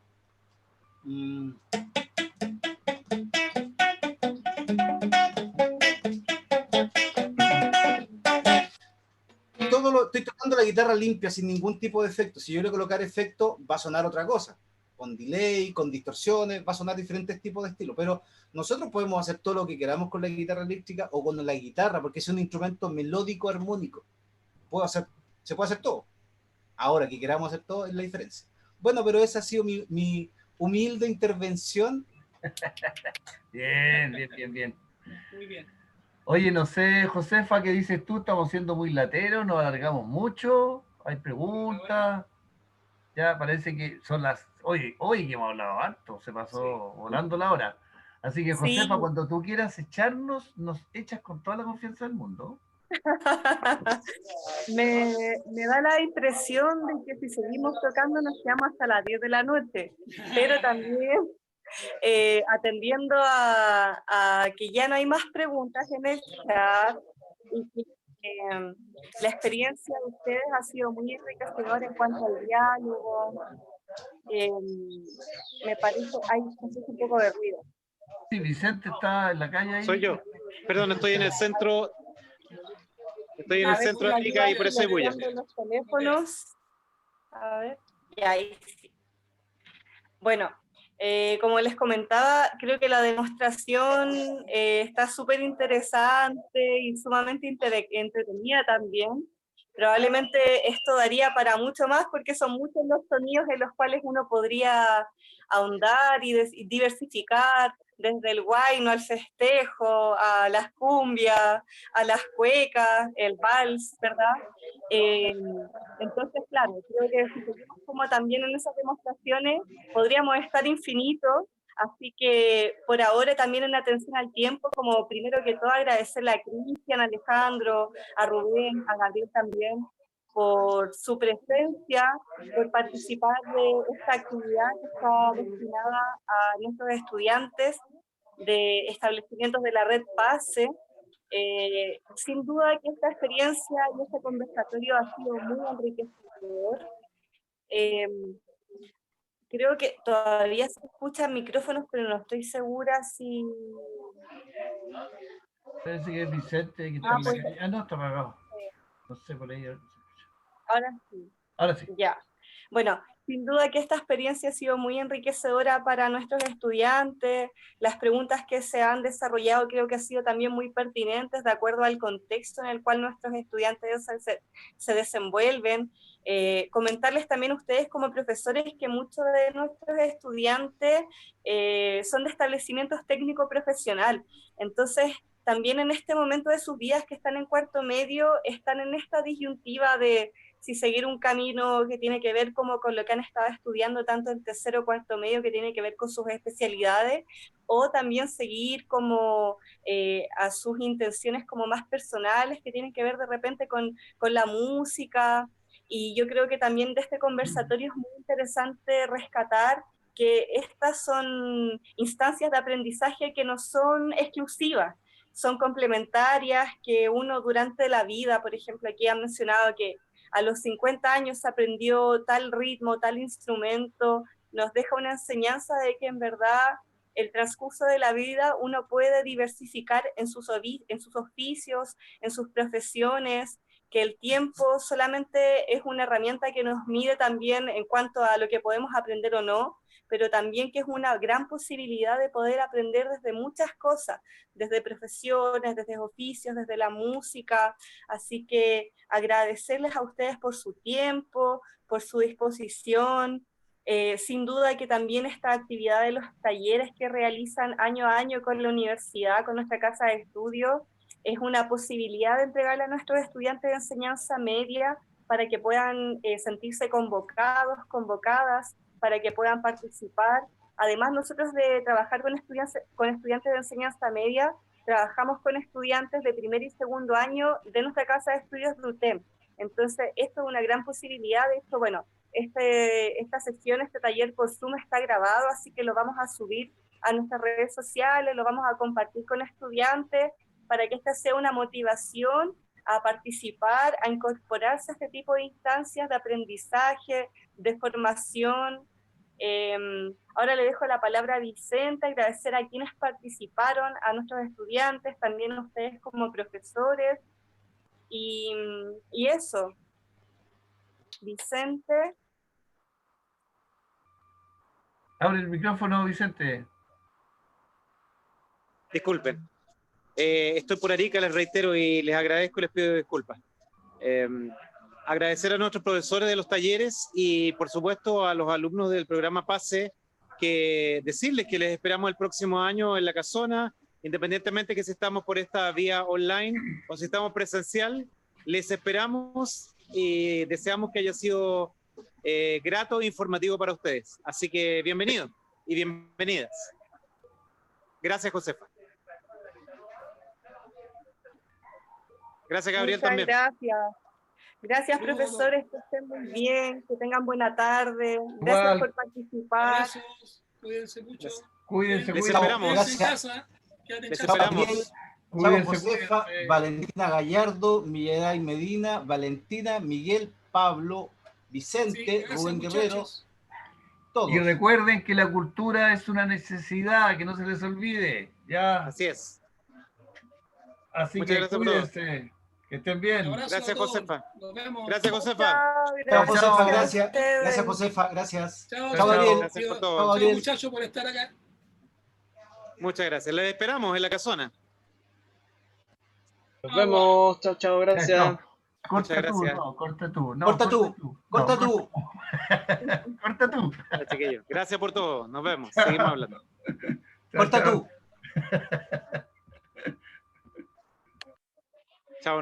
Estoy tocando la guitarra limpia sin ningún tipo de efecto. Si yo le colocar efecto, va a sonar otra cosa. Con delay, con distorsiones, va a sonar diferentes tipos de estilos. Pero nosotros podemos hacer todo lo que queramos con la guitarra eléctrica o con la guitarra, porque es un instrumento melódico armónico. Se puede hacer todo. Ahora, que queramos hacer todo es la diferencia. Bueno, pero esa ha sido mi humilde intervención. Bien, bien, bien, bien. Muy bien. Oye, no sé, Josefa, ¿qué dices tú? Estamos siendo muy lateros, nos alargamos mucho, hay preguntas. Ya parece que son las... Hoy que hemos hablado harto, se pasó volando la hora. Así que, Sí. Josefa, cuando tú quieras echarnos, nos echas con toda la confianza del mundo. Me da la impresión de que si seguimos tocando nos quedamos hasta las 10 de la noche, pero también atendiendo a que ya no hay más preguntas en el chat y que la experiencia de ustedes ha sido muy enriquecedora en cuanto al diálogo. Me parece, un poco de ruido. Sí, Vicente está en la calle ahí. Soy yo. Perdón, estoy en el centro. Estoy en el centro de Arica y por eso hay bulla. Los teléfonos. A ver. Y ahí sí. Bueno, como les comentaba, creo que la demostración está súper interesante y sumamente entretenida también. Probablemente esto daría para mucho más porque son muchos los sonidos en los cuales uno podría ahondar y diversificar, desde el huayno al festejo, a las cumbias, a las cuecas, el vals, ¿verdad? Entonces, claro, creo que si seguimos como también en esas demostraciones, podríamos estar infinitos, así que por ahora también en atención al tiempo, como primero que todo agradecerle a Cristian, a Alejandro, a Rubén, a Gabriel también, por su presencia, por participar de esta actividad que está destinada a nuestros estudiantes de establecimientos de la red PASE. Sin duda que esta experiencia y este conversatorio ha sido muy enriquecedor. Creo que todavía se escuchan micrófonos, pero no estoy segura si... Parece que es Vicente que está en la calle. No, está apagado. No sé, por ahí. Ahora sí. Ahora sí. Ya. Bueno, sin duda que esta experiencia ha sido muy enriquecedora para nuestros estudiantes. Las preguntas que se han desarrollado creo que han sido también muy pertinentes de acuerdo al contexto en el cual nuestros estudiantes se desenvuelven. Comentarles también a ustedes como profesores que muchos de nuestros estudiantes son de establecimientos técnico-profesional. Entonces, también en este momento de sus vidas que están en cuarto medio, están en esta disyuntiva de si seguir un camino que tiene que ver como con lo que han estado estudiando tanto en tercero o cuarto medio, que tiene que ver con sus especialidades, o también seguir como a sus intenciones como más personales, que tienen que ver de repente con la música. Y yo creo que también de este conversatorio es muy interesante rescatar que estas son instancias de aprendizaje que no son exclusivas, son complementarias, que uno durante la vida, por ejemplo, aquí han mencionado que a los 50 años aprendió tal ritmo, tal instrumento, nos deja una enseñanza de que en verdad el transcurso de la vida uno puede diversificar en sus oficios, en sus profesiones, que el tiempo solamente es una herramienta que nos mide también en cuanto a lo que podemos aprender o no, pero también que es una gran posibilidad de poder aprender desde muchas cosas, desde profesiones, desde oficios, desde la música. Así que agradecerles a ustedes por su tiempo, por su disposición. Sin duda que también esta actividad de los talleres que realizan año a año con la universidad, con nuestra casa de estudio, es una posibilidad de entregarle a nuestros estudiantes de enseñanza media para que puedan sentirse convocados, convocadas, para que puedan participar. Además, nosotros de trabajar con estudiantes de enseñanza media, trabajamos con estudiantes de primer y segundo año de nuestra casa de estudios de UTEM. Entonces, esto es una gran posibilidad. De hecho, bueno, esta sesión, este taller por Zoom está grabado, así que lo vamos a subir a nuestras redes sociales, lo vamos a compartir con estudiantes para que esta sea una motivación a participar, a incorporarse a este tipo de instancias de aprendizaje, de formación. Ahora le dejo la palabra a Vicente, agradecer a quienes participaron, a nuestros estudiantes, también a ustedes como profesores, y eso. Vicente. Abre el micrófono, Vicente. Disculpen. Estoy por Arica, les reitero y les agradezco y les pido disculpas. Agradecer a nuestros profesores de los talleres y por supuesto a los alumnos del programa PASE, que decirles que les esperamos el próximo año en la Casona, independientemente que si estamos por esta vía online o si estamos presencial, les esperamos y deseamos que haya sido grato e informativo para ustedes. Así que bienvenidos y bienvenidas. Gracias, Josefa. Gracias, Gabriel, Muchas también. gracias. Gracias, profesores, que estén muy bien, que tengan buena tarde. Gracias Igual. por participar. Abrazos, cuídense mucho. Cuídense, Les cuídense. esperamos. Quédense en casa, quédate en Les casa. esperamos. Gabriel, Cuídense, Chao Josefa, cuídense. Valentina Gallardo, Miguel Medina, Valentina, Miguel, Pablo, Sí, Vicente, gracias, Rubén Guerrero, muchachos. todos. Y recuerden que la cultura es una necesidad, que no se les olvide. Ya, Así es. así Muchas que gracias por todo. cuídense. Que estén Un bien. abrazo Gracias, a todos. Josefa. Nos vemos. Gracias, Josefa. Chao, Chao gracias Josefa, a gracias. ustedes. Gracias Josefa, gracias. Chao, Chao Gabriel. Gracias por todo. Chao, Chao, Gabriel. muchachos, por estar acá. Muchas gracias. Les esperamos en la casona. Nos vemos. Chao, chao, gracias. Chao. Corta Muchas tú, gracias. no, corta tú. No, Corta tú, No, corta tú. Corta tú. Hola, chiquillos. Gracias por todo. Nos vemos. Seguimos hablando. Chao, Corta chao. tú. Chao.